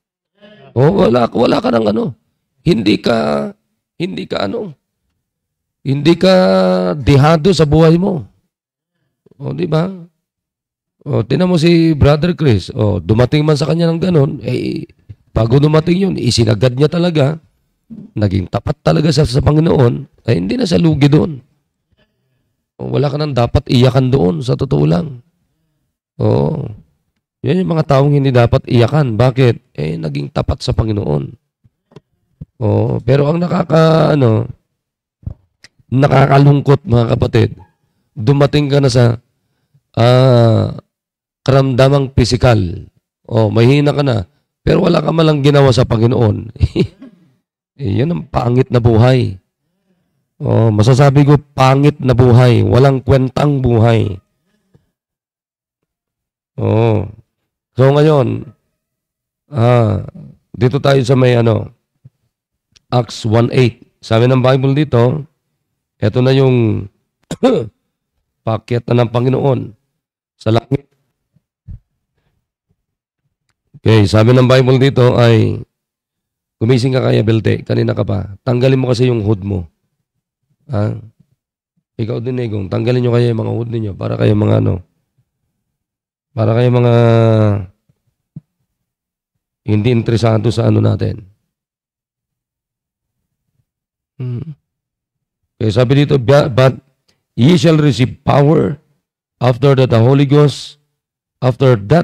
Wala ka ng hindi ka dehado sa buhay mo. Di ba? Tingnan mo si Brother Chris. Dumating man sa kanya ng ganon, bago dumating yun, isinagad niya talaga, naging tapat talaga sa Panginoon, hindi na siya lugi doon. Wala ka nang dapat iyakan doon, sa totoo lang. Yan yung mga taong hindi dapat iyakan. Bakit? Naging tapat sa Panginoon. Pero ang nakakalungkot, mga kapatid, dumating ka na sa karamdamang pisikal. Mahina ka na. Pero wala ka malang ginawa sa Panginoon. Yan ang pangit na buhay. Masasabi ko, pangit na buhay. Walang kwentang buhay. So ngayon, dito tayo sa may Acts 1:8. Sabi ng Bible dito, ito na yung paket na ng Panginoon sa langit. Okay, sabi ng Bible dito ay, gumising ka kaya, Belte, kanina ka pa. Tanggalin mo kasi yung hood mo. Ikaw din, Negong, tanggalin nyo kaya yung mga hood ninyo para kayo mga hindi interesado sa natin. Okay, sabi dito, but ye shall receive power after that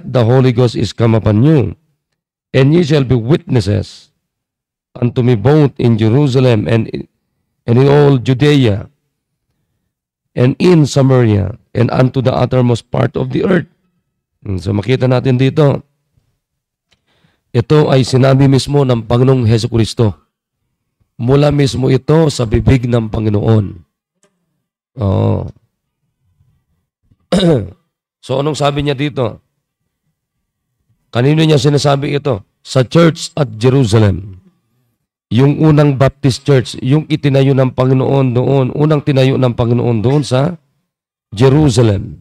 the Holy Ghost is come upon you, and ye shall be witnesses unto me both in Jerusalem and in all Judea and in Samaria and unto the uttermost part of the earth. So makita natin dito, ito ay sinabi mismo ng Panginoong Hesukristo. Mula mismo ito sa bibig ng Panginoon. So anong sabi niya dito? Kanino niya sinasabi ito? Sa church at Jerusalem. Yung unang Baptist church, yung itinayo ng Panginoon doon, unang tinayo ng Panginoon doon sa Jerusalem.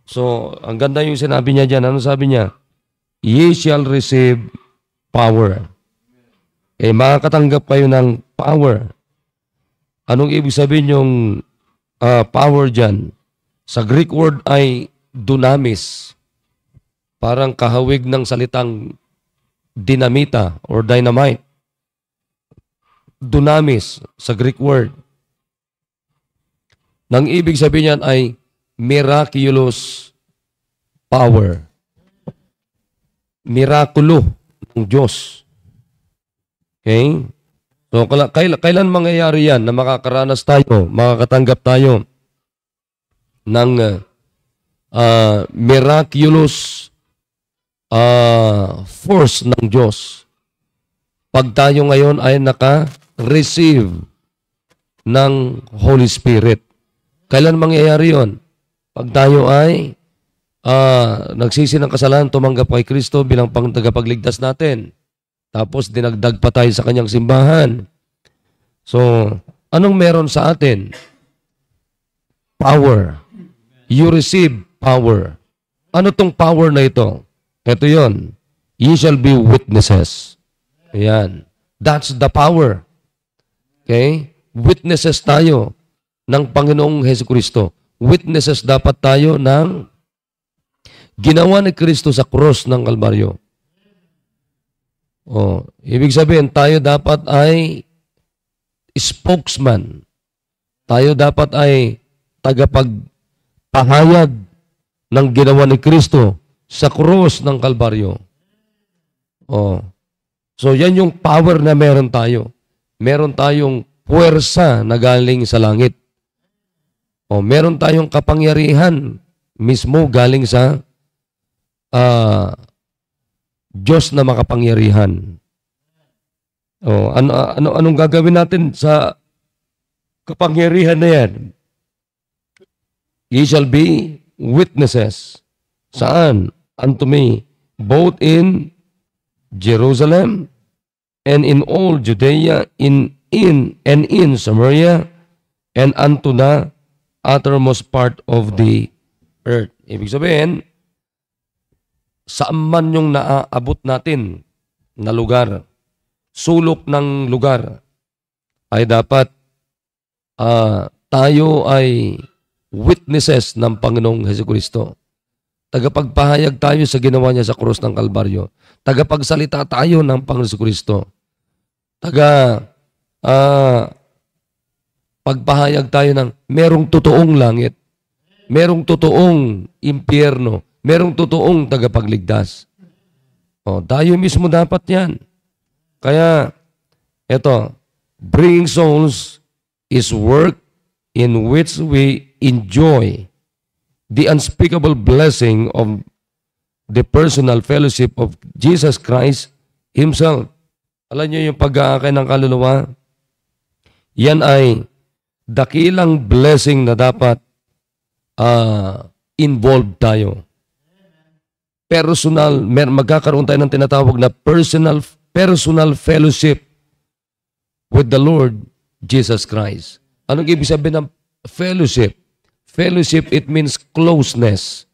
So, ang ganda yung sinabi niya dyan. Ano sabi niya? Ye shall receive power. Makakatanggap kayo ng power. Anong ibig sabihin yung power dyan? Sa Greek word ay dunamis. Parang kahawig ng salitang dinamita or dynamite. Dunamis sa Greek word. Nang ibig sabihin niyan ay miraculous power. Mirakulo ng Diyos. Okay? So, kailan mangyayari yan na makakaranas tayo, makakatanggap tayo ng miraculous force ng Diyos? Pag tayo ngayon ay naka-receive ng Holy Spirit. Kailan mangyayari yon? Pag tayo ay nagsisi ng kasalanan, tumanggap kay Kristo bilang tagapagligtas natin. Tapos dinagdag pa tayo sa kanyang simbahan. So, anong meron sa atin? Power. You receive power. Ano tong power na ito? Ito yon. Ye shall be witnesses. Ayan. That's the power. Okay? Witnesses tayo ng Panginoong Hesukristo. Witnesses dapat tayo ng ginawa ni Kristo sa krus ng Kalbaryo. Ibig sabihin, tayo dapat ay spokesman. Tayo dapat ay tagapagpahayag ng ginawa ni Kristo sa krus ng Kalbaryo. So, yan yung power na meron tayo. Meron tayong puwersa na galing sa langit. Meron tayong kapangyarihan mismo galing sa Diyos na makapangyarihan. Anong gagawin natin sa kapangyarihan na yan? Ye shall be witnesses. Saan? Unto me, both in Jerusalem and in all Judea, in Samaria, and unto the uttermost part of the earth. Ibig sabihin, saan man yung naaabot natin na lugar, sulok ng lugar, ay dapat tayo ay witnesses ng Panginoong Hesukristo. Tagapagpahayag tayo sa ginawa niya sa krus ng Kalbaryo. Tagapagsalita tayo ng Panginoong Hesukristo. Pagpahayag tayo ng merong totoong langit, merong totoong impyerno, merong totoong tagapagligtas. Tayo mismo dapat yan. Kaya, eto, bringing souls is work in which we enjoy the unspeakable blessing of the personal fellowship of Jesus Christ Himself. Alam niyo yung pag-aakay ng kaluluwa? Yan ay dakilang blessing na dapat involved tayo. Personal, magkakaroon tayo ng tinatawag na personal fellowship with the Lord Jesus Christ. Anong ibig sabihin ng fellowship? Fellowship, it means closeness.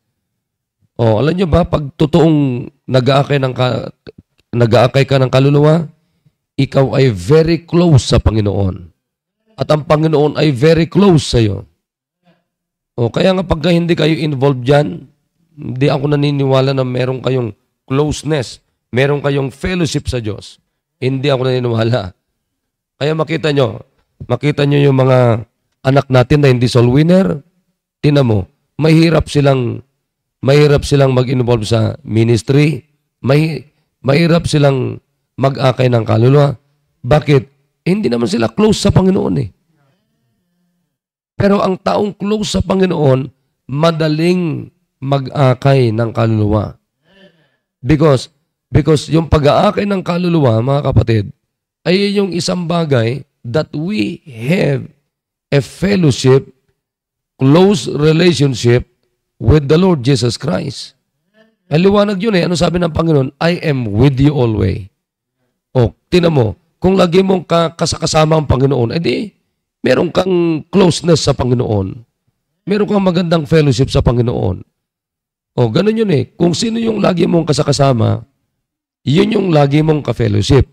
Alam niyo ba, pag totoong nag-aakay ka ng kaluluwa, ikaw ay very close sa Panginoon. At ang Panginoon ay very close sa iyo. Kaya nga pagka hindi kayo involved dyan, hindi ako naniniwala na meron kayong closeness, meron kayong fellowship sa Diyos. Hindi ako naniniwala. Kaya makita nyo yung mga anak natin na hindi soul winner, tinan mo, mahirap silang mag-involve sa ministry, mahirap silang mag-akay ng kaluluwa. Bakit? Hindi naman sila close sa Panginoon eh. Pero ang taong close sa Panginoon, madaling mag-akay ng kaluluwa. Because yung pag-aakay ng kaluluwa, mga kapatid, ay yung isang bagay that we have a fellowship, close relationship with the Lord Jesus Christ. Ang liwanag yun eh. Ano sabi ng Panginoon? I am with you always. Tingnan mo, kung lagi mong kasama ang Panginoon, edi meron kang closeness sa Panginoon. Meron kang magandang fellowship sa Panginoon. O, ganun yun eh. Kung sino yung lagi mong kasakasama, yun yung lagi mong ka-fellowship.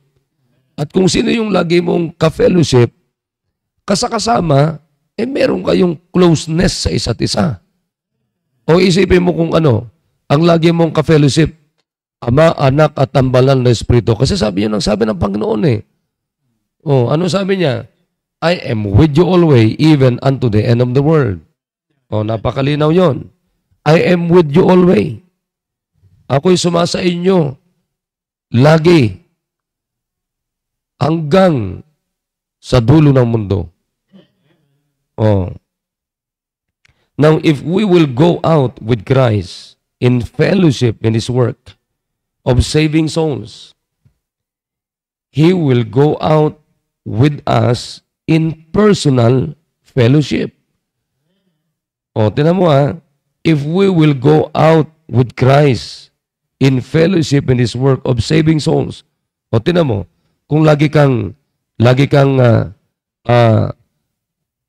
At kung sino yung lagi mong ka-fellowship, kasakasama, eh meron kayong closeness sa isa't isa. O isipin mo kung ano, ang lagi mong ka-fellowship, Ama, Anak, at ang Banal na Espiritu. Kasi sabi ng Panginoon eh. O, ano sabi niya? I am with you always, even unto the end of the world. O, napakalinaw yon. I am with you always. Ako'y sumasa inyo lagi hanggang sa dulo ng mundo. Oh. Now, if we will go out with Christ in fellowship in His work of saving souls, He will go out with us in personal fellowship. O, tinan mo if we will go out with Christ in fellowship in His work of saving souls, o tinan mo, kung lagi kang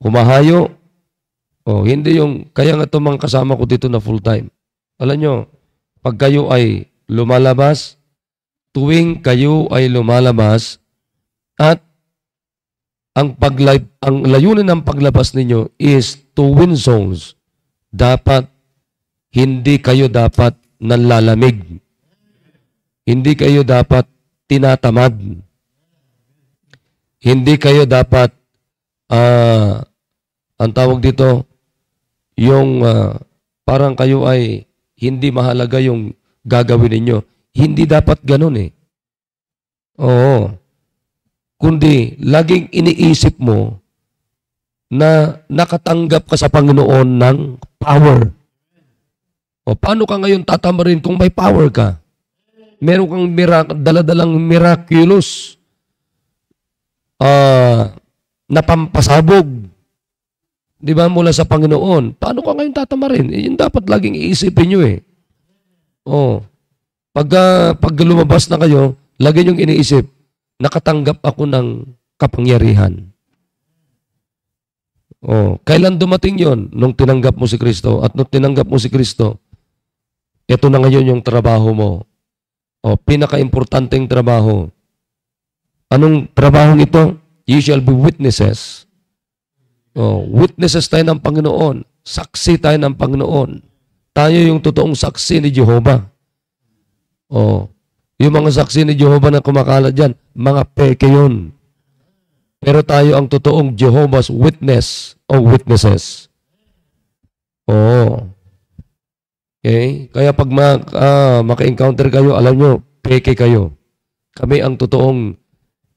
humahayo, o hindi yung, kaya nga itong mga kasama ko dito na full time. Alam nyo, pag kayo ay lumalabas, tuwing kayo ay lumalabas, at ang layunin ng paglabas ninyo is to win souls, dapat hindi kayo dapat nanlalamig. Hindi kayo dapat tinatamad. Hindi kayo dapat ang tawag dito yung parang kayo ay hindi mahalaga yung gagawin ninyo. Hindi dapat ganun eh. Oo. Kundi laging iniisip mo na nakatanggap ka sa Panginoon ng power. O paano ka ngayon tatamarin kung may power ka? Meron kang daladalang miraculous na pampasabog. Di ba? Mula sa Panginoon. Paano ka ngayon tatamarin? Yun dapat laging iisipin nyo eh. O. Pag lumabas na kayo, lagi nyong iniisip, nakatanggap ako ng kapangyarihan. Oh, kailan dumating yon? Nung tinanggap mo si Kristo. At nung tinanggap mo si Kristo, ito na ngayon yung trabaho mo. Oh, pinaka-importanteng trabaho. Anong trabaho ito? You shall be witnesses. Oh, witnesses tayo ng Panginoon. Saksi tayo ng Panginoon. Tayo yung totoong saksi ni Jehovah. Oh, yung mga saksi ni Jehovah na kumakalat dyan, mga peke yun. Pero tayo ang totoong Jehovah's Witness o witnesses. Oo. Okay? Kaya pag maka-encounter kayo, alam nyo, peke kayo. Kami ang totoong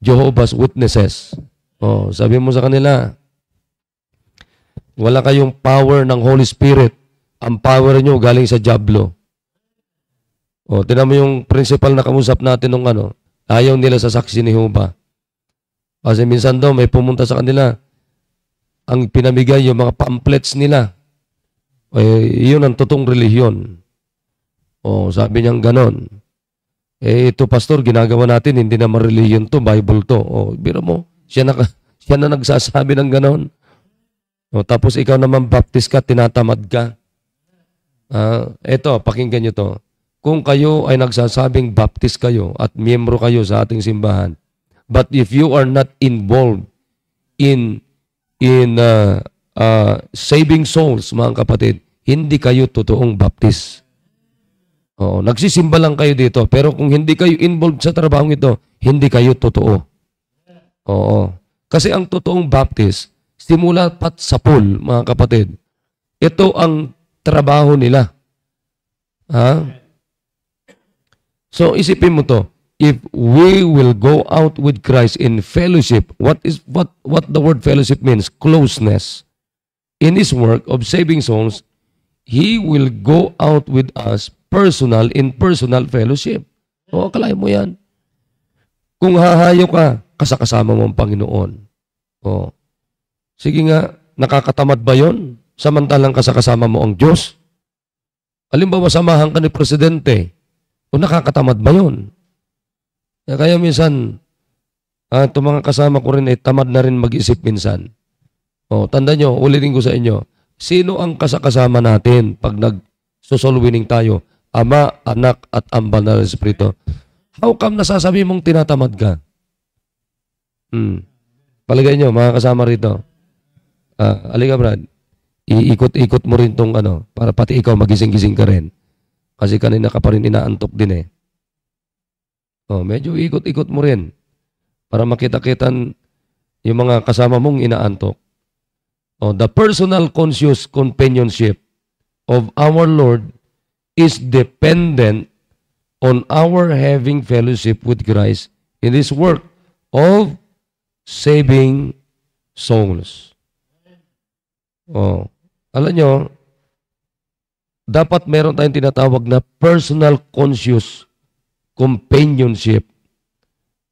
Jehovah's Witnesses. Oh, sabi mo sa kanila, wala kayong power ng Holy Spirit. Ang power nyo galing sa diablo. O, tinan mo yung principal na kamusap natin nung ayaw nila sa saksi ni Jehovah. Kasi minsan daw may pumunta sa kanila, ang pinamigay yung mga pamphlets nila. Yun ang totoong relihiyon. O, sabi niyang ganon. Ito pastor, ginagawa natin, hindi naman relihiyon to, Bible to. O, biro mo, siya na nagsasabi ng ganon. O, tapos ikaw naman baptist ka, tinatamad ka. Eto, pakinggan nyo to. Kung kayo ay nagsasabing baptist kayo at miyembro kayo sa ating simbahan, but if you are not involved in saving souls, mga kapatid, hindi kayo totoong baptist. Oo, nagsisimba lang kayo dito, pero kung hindi kayo involved sa trabahong ito, hindi kayo totoo. Oo. Kasi ang totoong baptist, simula pat sa pool, mga kapatid, ito ang trabaho nila. Ha? So, isipin mo to. If we will go out with Christ in fellowship, what the word fellowship means? Closeness. In His work of saving souls, He will go out with us in personal fellowship. O, akalain mo yan. Kung hahayo ka, kasakasama mo ang Panginoon. O, sige nga, nakakatamad ba yon? Samantalang kasakasama mo ang Diyos? Halimbawa, samahan ka ni Presidente. O nakakatamad ba yun? Kaya minsan, itong mga kasama ko rin, tamad na rin mag-isip minsan. O, tanda nyo, ulitin ko sa inyo, sino ang kasakasama natin pag So soul winning tayo. Ama, Anak, at ang Banal na Espiritu. How come nasasabi mong tinatamad ka? Palagay nyo, mga kasama rito. Alika Brad, iikot-ikot mo rin tong para pati ikaw magising-gising ka rin. Kasi kanina ka pa rin inaantok din eh. Medyo ikot-ikot mo rin para makita-kitan yung mga kasama mong inaantok. The personal conscious companionship of our Lord is dependent on our having fellowship with Christ in this work of saving souls. Alam nyo, dapat meron tayong tinatawag na personal conscious companionship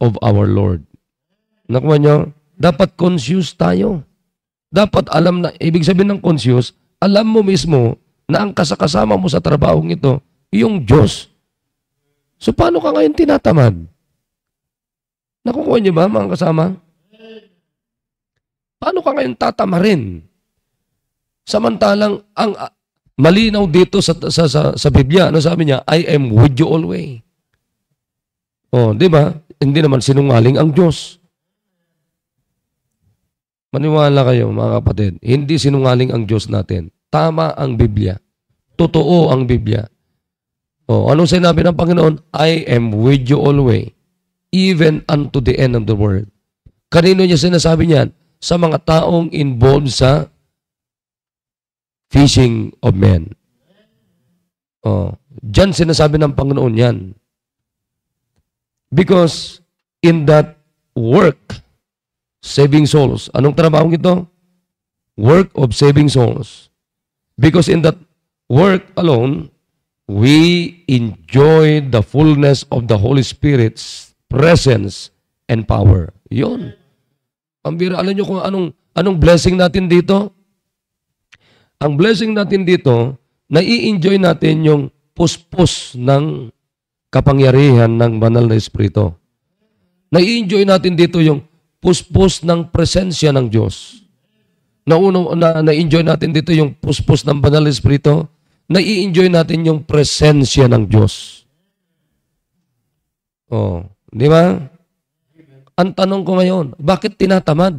of our Lord. Nakuha nyo? Dapat conscious tayo. Dapat alam na, ibig sabihin ng conscious, alam mo mismo na ang kasakasama mo sa trabahong ito, yung Diyos. So, paano ka ngayon tinatamad? Nakukuha niyo ba, mga kasama? Paano ka ngayon tatamarin? Samantalang, ang malinaw dito sa Biblia, ano sabi niya? I am with you always. Di ba? Hindi naman sinungaling ang Diyos. Maniwala kayo, mga kapatid. Hindi sinungaling ang Diyos natin. Tama ang Biblia. Totoo ang Biblia. Anong sinabi ng Panginoon? I am with you always, even unto the end of the world. Kanino niya sinasabi niyan? Sa mga taong involved sa fishing of men. Diyan sinasabi ng Panginoon yan. Because in that work, saving souls. Anong trabaho ito? Work of saving souls. Because in that work alone, we enjoy the fullness of the Holy Spirit's presence and power. Yun. Ang bira, alam nyo kung anong blessing natin dito? Ang blessing natin dito, nai-enjoy natin yung puspos ng kapangyarihan ng Banal na Espiritu. Nai-enjoy natin dito yung puspos ng presensya ng Diyos. Na-enjoy natin dito yung puspos ng Banal na Espiritu. Nai-enjoy natin yung presensya ng Diyos. Di ba? Ang tanong ko ngayon, bakit tinatamad?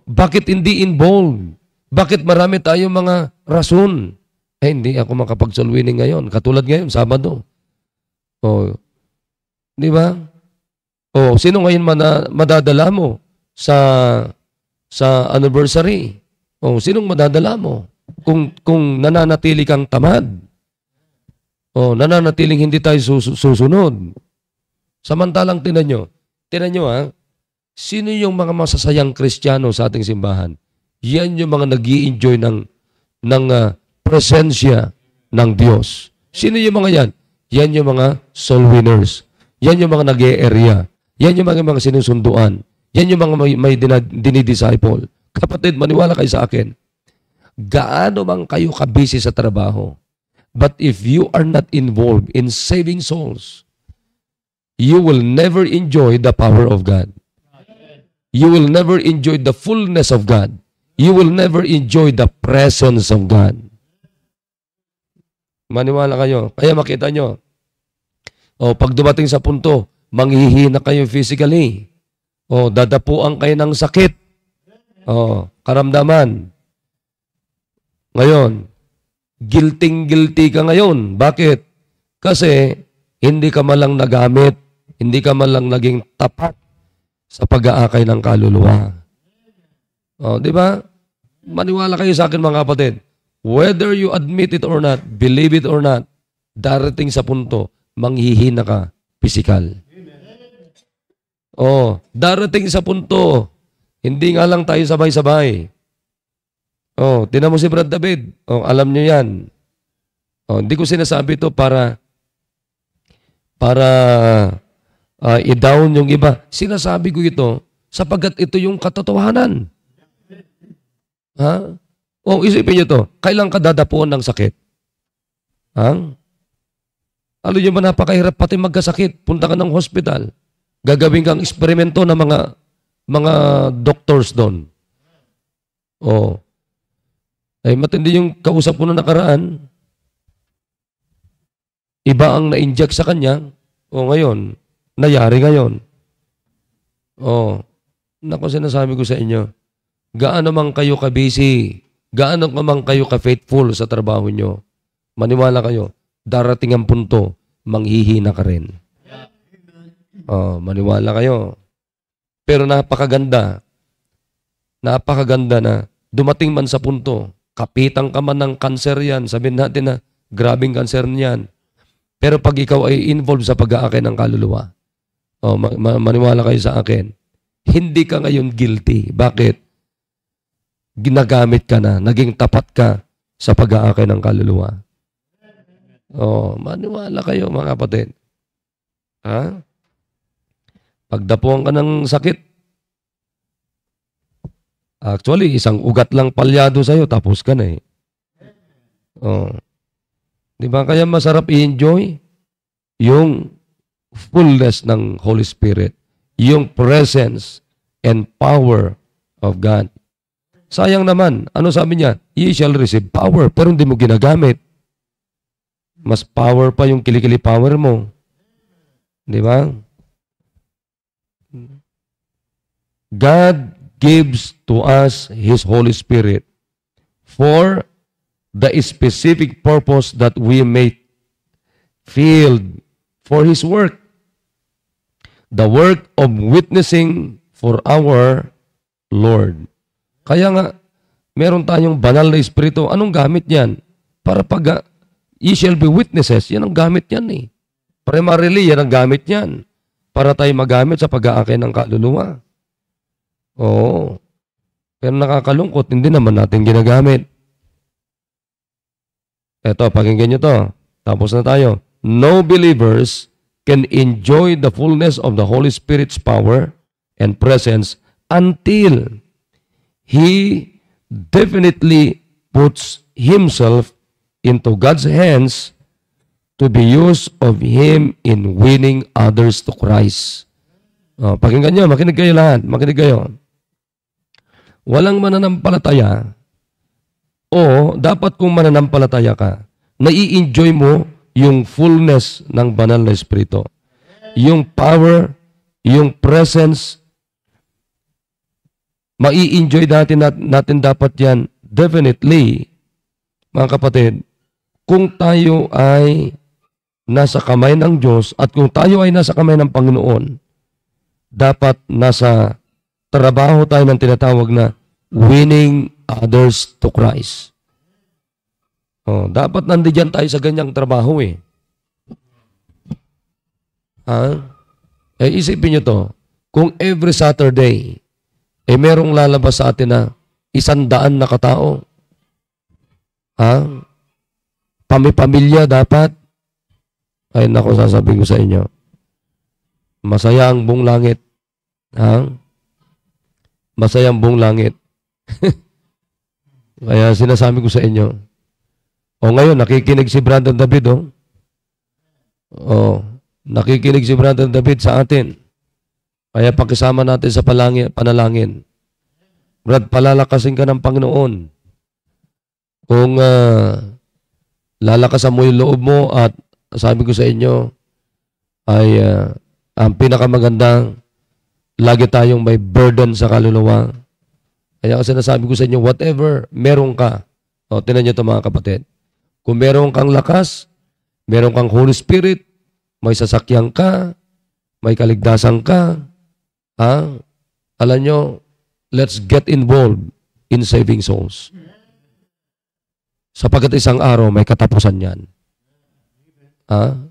Bakit hindi involved? Bakit marami tayong mga rason? Hindi ako makapag-soul winning ngayon. Katulad ngayon, Sabado. Di ba? Sino ngayon madadala mo sa anniversary? Sinong madadala mo? Kung nananatili kang tamad. Nananatiling hindi tayo susunod. Samantalang tinan nyo sino yung mga masasayang Kristiyano sa ating simbahan? Yan yung mga nag-i-enjoy ng presensya ng Diyos. Sino yung mga yan? Yan yung mga soul winners. Yan yung mga nag-e-area. Yan yung mga sinusunduan. Yan yung mga may dinidisciple. Kapatid, maniwala kayo sa akin. Gaano man kayo kabisi sa trabaho, but if you are not involved in saving souls, you will never enjoy the power of God. You will never enjoy the fullness of God. You will never enjoy the presence of God. Maniwala kayo. Kaya makita nyo, pag dumating sa punto, manghihina kayo physically. Dadapuan kayo ng sakit. Karamdaman. Ngayon, guilty ka ngayon. Bakit? Kasi hindi ka malang nagamit, hindi ka malang naging tapat sa pag-aakay ng kaluluwa. Di ba? Maniwala kayo sa akin, mga kapatid. Whether you admit it or not, believe it or not, darating sa punto, manghihina ka physical. Darating sa punto, hindi nga lang tayo sabay-sabay. Tinan mo si Brad David. Alam nyo yan. Hindi ko sinasabi ito para i-down yung iba. Sinasabi ko ito sapagkat ito yung katotohanan. Isipin nyo to. Kailan ka dadapuan ng sakit? Alam nyo ba, napakahirap pati magkasakit. Punta ka ng hospital. Gagawin kang eksperimento ng mga doctors doon. Ay matindi yung kausap ko na nakaraan. Iba ang na-inject sa kanya. O ngayon, nayari ngayon. O, naku sinasabi ko sa inyo, gaano man kayo ka-busy, gaano man kayo ka-faithful sa trabaho nyo, maniwala kayo, darating ang punto, manghihina ka rin. Maniwala kayo. Pero napakaganda na dumating man sa punto, kapitan ka man ng kanser yan, sabihin natin na grabing kanser niyan. Pero pag ikaw ay involved sa pag-aakin ng kaluluwa, maniwala kayo sa akin, hindi ka ngayon guilty. Bakit? Ginagamit ka na, naging tapat ka sa pag-aakin ng kaluluwa. Maniwala kayo mga kapatid. Ha? Pagdapuan ka ng sakit, actually, isang ugat lang palyado sa'yo, tapos ka na eh. Di ba? Kaya masarap i-enjoy yung fullness ng Holy Spirit, yung presence and power of God. Sayang naman, ano sabi niya? Ye shall receive power, pero hindi mo ginagamit. Mas power pa yung kilikili power mo. Di ba? God gives to us His Holy Spirit for the specific purpose that we may filled for His work. The work of witnessing for our Lord. Kaya nga, meron tayong banal na Espiritu. Anong gamit yan? Para pag ye shall be witnesses, yan ang gamit yan eh. Primarily, yan ang gamit yan. Para tayo magamit sa pag-aakin ng kaluluwa. Oo. Pero nakakalungkot, hindi naman natin ginagamit. Eto, pakinggan nyo to. Tapos na tayo. No believers can enjoy the fullness of the Holy Spirit's power and presence until he definitely puts himself into God's hands to be used of Him in winning others to Christ. Pakinggan nyo, makinig kayo lahat. Makinig kayo. Walang mananampalataya o dapat kung mananampalataya ka, nai-enjoy mo yung fullness ng banal na Espiritu. Yung power, yung presence, mai-enjoy natin dapat yan. Definitely, mga kapatid, kung tayo ay nasa kamay ng Diyos at kung tayo ay nasa kamay ng Panginoon, dapat nasa trabaho tayo ng tinatawag na winning others to Christ. Dapat nandiyan tayo sa ganyang trabaho eh. Isipin nyo to, kung every Saturday, merong lalabas sa atin na 100 na katao. Pamilya dapat. Ay nako, sasabihin ko sa inyo. Masaya ang buong langit. Masaya ang buong langit. Kaya sinasabi ko sa inyo. Ngayon, nakikinig si Brother David. Nakikinig si Brother David sa atin. Kaya pakisama natin sa panalangin. Brad, palalakasin ka ng Panginoon. Kung lalakasan mo yung loob mo at sabi ko sa inyo ay ang pinakamagandang lagi tayong may burden sa kaluluwa. Kaya kasi nasabi ko sa inyo, whatever meron ka, tinan nyo ito mga kapatid. Kung meron kang lakas, meron kang Holy Spirit, may sasakyan ka, may kaligtasan ka, alam nyo, let's get involved in saving souls. Sapagkat isang araw, may katapusan yan.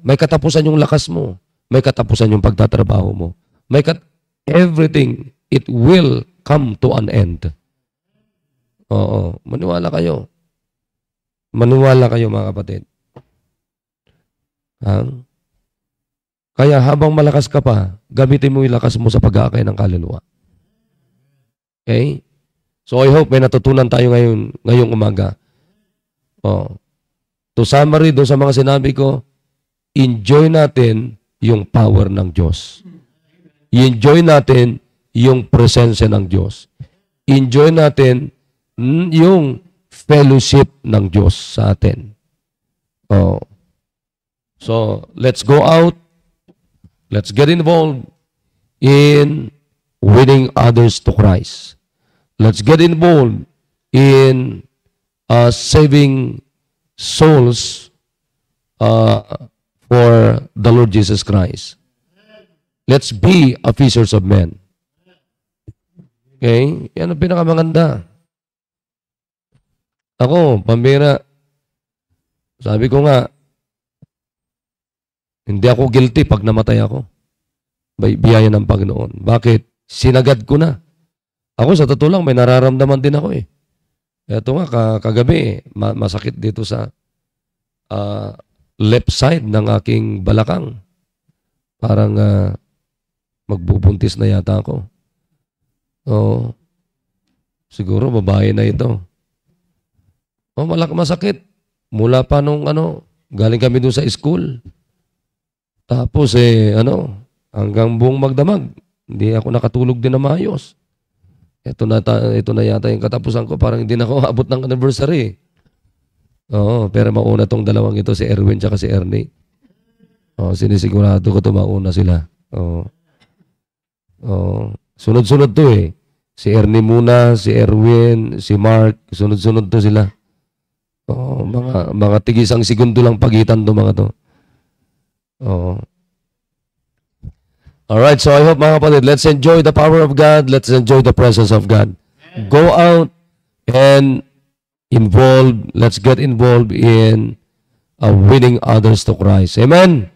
May katapusan yung lakas mo. May katapusan yung pagtatrabaho mo. Everything, it will come to an end. Maniwala kayo. Maniwala kayo mga kapatid. Kaya habang malakas ka pa, gamitin mo yung lakas mo sa pag-aakay ng kaluluwa. Okay? So I hope may natutunan tayo ngayong umaga. To summary doon sa mga sinabi ko, enjoy natin yung power ng Diyos. Enjoy natin yung presensya ng Diyos. Enjoy natin yung fellowship ng Diyos sa atin. Oh. So, let's go out. Let's get involved in winning others to Christ. Let's get involved in saving souls for the Lord Jesus Christ. Let's be a fishers of men. Okay? Yan ang pinakamaganda. Ako, pambira, sabi ko nga, hindi ako guilty pag namatay ako. Biyaya ng Panginoon. Bakit? Sinagad ko na. Ako sa totoo lang, may nararamdaman din ako eh. Ito nga, kagabi, masakit dito sa left side ng aking balakang. Parang magbubuntis na yata ako. Oo. Siguro, babae na ito. Masakit. Mula pa nung galing kami doon sa school. Tapos hanggang buong magdamag. Hindi ako nakatulog din na maayos. Ito na yata yung katapusan ko. Parang hindi na ako abot ng anniversary. Oo, pero mauna tong dalawang ito, si Erwin at si Ernie. Sinisigurado ko ito mauna sila. Sunod-sunod to eh. Si Ernie muna, si Erwin, si Mark, sunod-sunod to sila. Mga tigisang segundo lang pagitan to mga to. Alright, so I hope mga kapatid, let's enjoy the power of God. Let's enjoy the presence of God. Go out and let's get involved in winning others to Christ. Amen?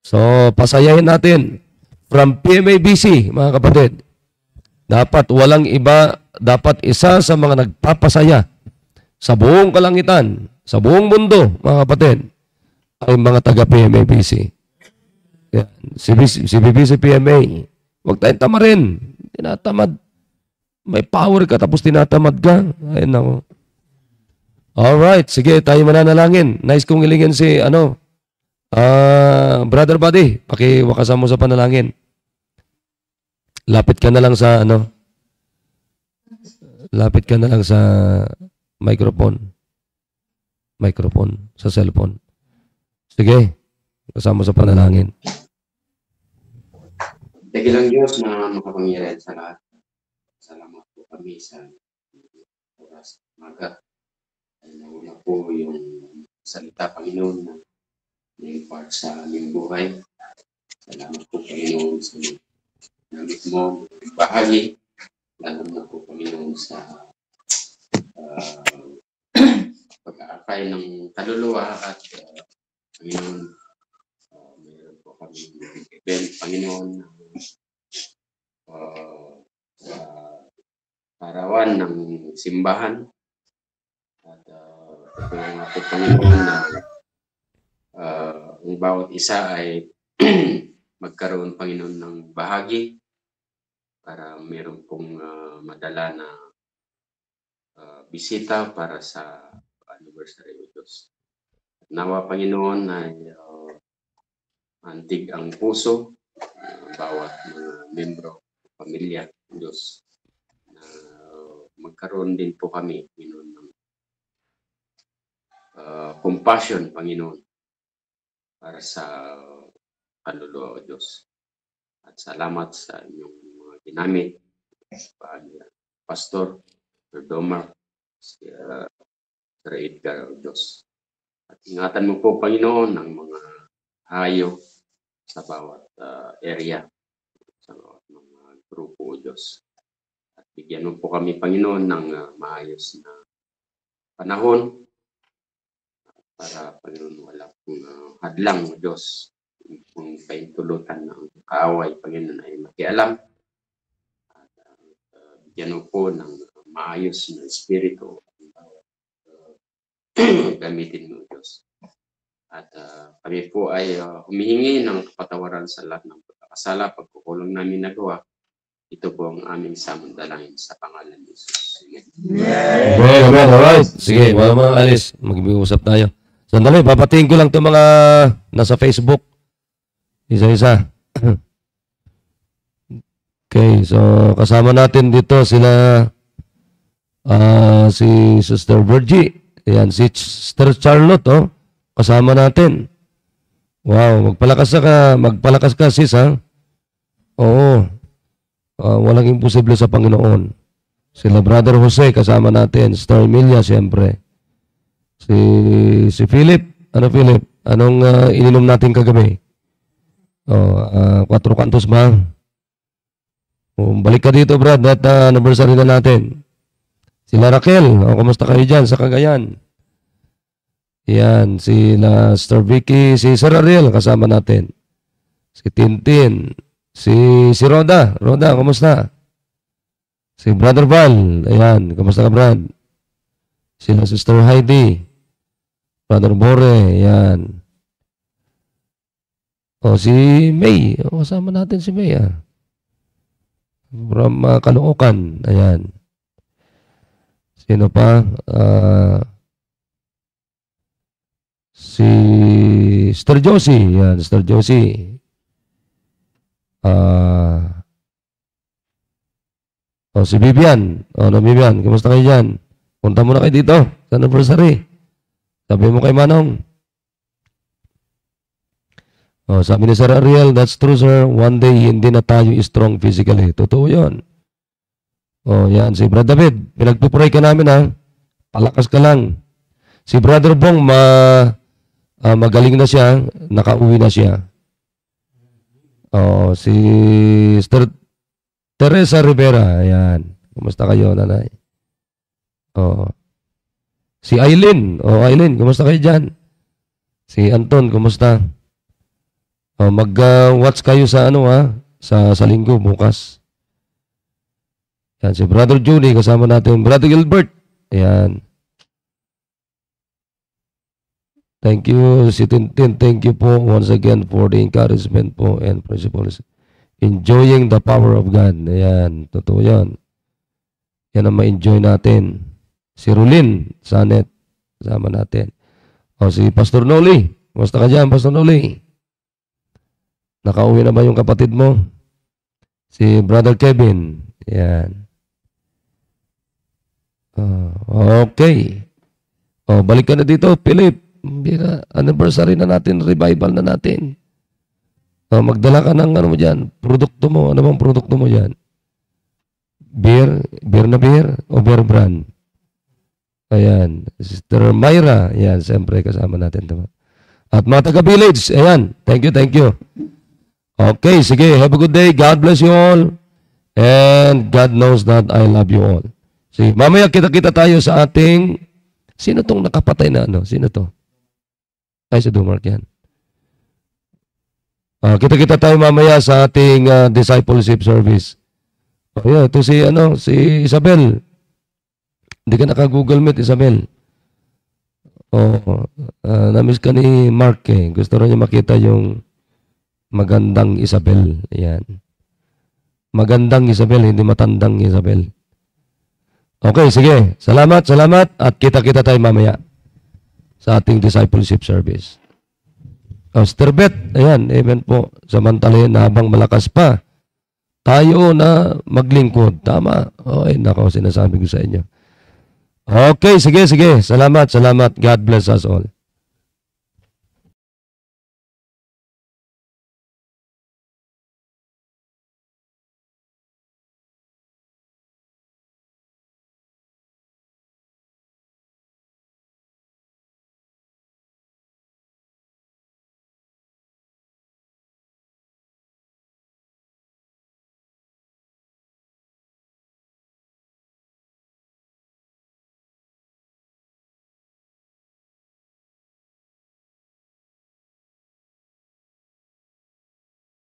So, pasayahin natin. From PMABC, mga kapatid, dapat walang iba, dapat isa sa mga nagpapasaya sa buong kalangitan, sa buong mundo, mga kapatid, ay mga taga-PMABC. Yan. Si BBC PMA, huwag tayong tamarin. Tinatamad. May power ka tapos tinatamad ka. Ayun ako. Alright, sige, tayo mananalangin. Nice kong ilingin si, Brother Buddy, pakiwakasan mo sa panalangin. Lapit ka na lang sa, lapit ka na lang sa microphone, sa cellphone. Sige, kasama sa panalangin. Dakilang Diyos na makapangyarihan sa lahat. Salamat po kami sa oras maga. Nauna po yung salita, Panginoon, na nag-part sa aming buhay. Salamat po, Panginoon, sa namit mo, bahagi. Lalo na po, Panginoon, sa pag-aakay ng kaluluwa at Panginoon, mayroon po kami event, Panginoon, sa parawan ng simbahan. At ito nga po, Panginoon, na ang bawat isa ay magkaroon, Panginoon, ng bahagi para meron pong madala na bisita para sa anniversary of Diyos. Nawa, Panginoon, ay antig ang puso bawat mga membro, pamilya, Diyos, na magkaroon din po kami, Panginoon, ng compassion, Panginoon, para sa kaluluwa, Diyos. At salamat sa inyong mga ginamit, Pastor, Sir Domar, Sir Edgar, Diyos. At ingatan mo po, Panginoon, ang mga hayo sa bawat area, sa bawat mga grupo, Diyos. At bigyan mo po kami, Panginoon, ng maayos na panahon para, Panginoon, wala pong hadlang, Diyos, kung paintulutan ng kaaway, Panginoon, ay makialam. At bigyan mo po ng maayos na espiritu gamitin mo, Diyos. At kami po ay humihingi ng kapatawaran sa lahat ng pagkakasala, pagkukulong namin nagawa. Ito po ang aming samandalangin sa pangalan ni Jesus. Amen. Alright. Sige, mga alis. Mag-uusap tayo. Sandali, papatingin ko lang itong mga nasa Facebook. Isa-isa. Okay, so kasama natin dito sila Si Sister Virgie. Ayan, si Sister Charlotte, oh. Kasama natin. Wow, magpalakas ka sis, ha? Oo. Walang imposible sa Panginoon. Sila Brother Jose, kasama natin. Sister Emilia, siyempre. Si Philip. Ano, Philip? Anong ininom natin kagabi? 4 kantos ba? Balik ka dito, Brad, at anniversary na natin. Sila Raquel, kumusta kayo dyan sa Cagayan? Yan, sila Sister Vicky, si Sir Ariel, kasama natin. Si Tintin, si Roda. Roda, kumusta? Si Brother Val, ayan, kumusta ka, Brad? Sila Sister Heidi, Brother Bore, ayan. Si May, kasama natin si May, from Caloocan, ayan. Sino pa? Si Sister Josie. Yan, Sister Josie. Si Vivian. Vivian, kumusta kayo dyan? Punta muna kayo dito sa anniversary. Sabi mo kay Manong. Sabi ni Sir Ariel, that's true, sir. One day, hindi na tayo strong physically. Totoo yun. Yan. Si Brother David, pinagpupray ka namin, ha? Palakas ka lang. Si Brother Bong, magaling na siya. Nakauwi na siya. Si Sister Teresa Rivera. Ayan. Kumusta kayo, nanay? Si Aileen. Aileen, kumusta kayo dyan? Si Anton, kumusta? Mag-watch kayo sa sa linggo bukas. Yan, si Brother Julie, kasama natin. Brother Gilbert. Ayan. Thank you, si Tintin. Thank you po once again for the encouragement po and principles. Enjoying the power of God. Ayan, totoo yan. Yan ang ma-enjoy natin. Si Rulin, Sanet, kasama natin. Si Pastor Noli. Kumusta ka dyan, Pastor Noli? Nakauwi na ba yung kapatid mo? Si Brother Kevin. Ayan. Okay. Balik ka na dito, Philip. Anniversary na natin, revival na natin. Magdala ka ng mo dyan, produkto mo. Ano bang produkto mo dyan? Beer na beer o beer brand? Ayan. Sister Myra. Ayan, siyempre kasama natin. At mga taga-village. Ayan. Thank you. Okay, sige. Have a good day. God bless you all. And God knows that I love you all. Sige, mamaya kita-kita tayo sa ating... Sino tong nakapatay na Sino to? Ay, si Dumark yan. Kita-kita tayo mamaya sa ating discipleship service. Ito si Isabel. Hindi ka naka-Google Meet, Isabel. Na-miss ka ni Mark eh. Gusto rin niya makita yung magandang Isabel. Ayan. Magandang Isabel, hindi matandang Isabel. Okay, sige. Salamat. At kita-kita tayo mamaya sa ating discipleship service. Sister Beth, ayan, amen po. Samantalahin na habang malakas pa, tayo na maglingkod. Tama. Okay, nako, sinasabi ko sa inyo. Okay, sige. Salamat. God bless us all.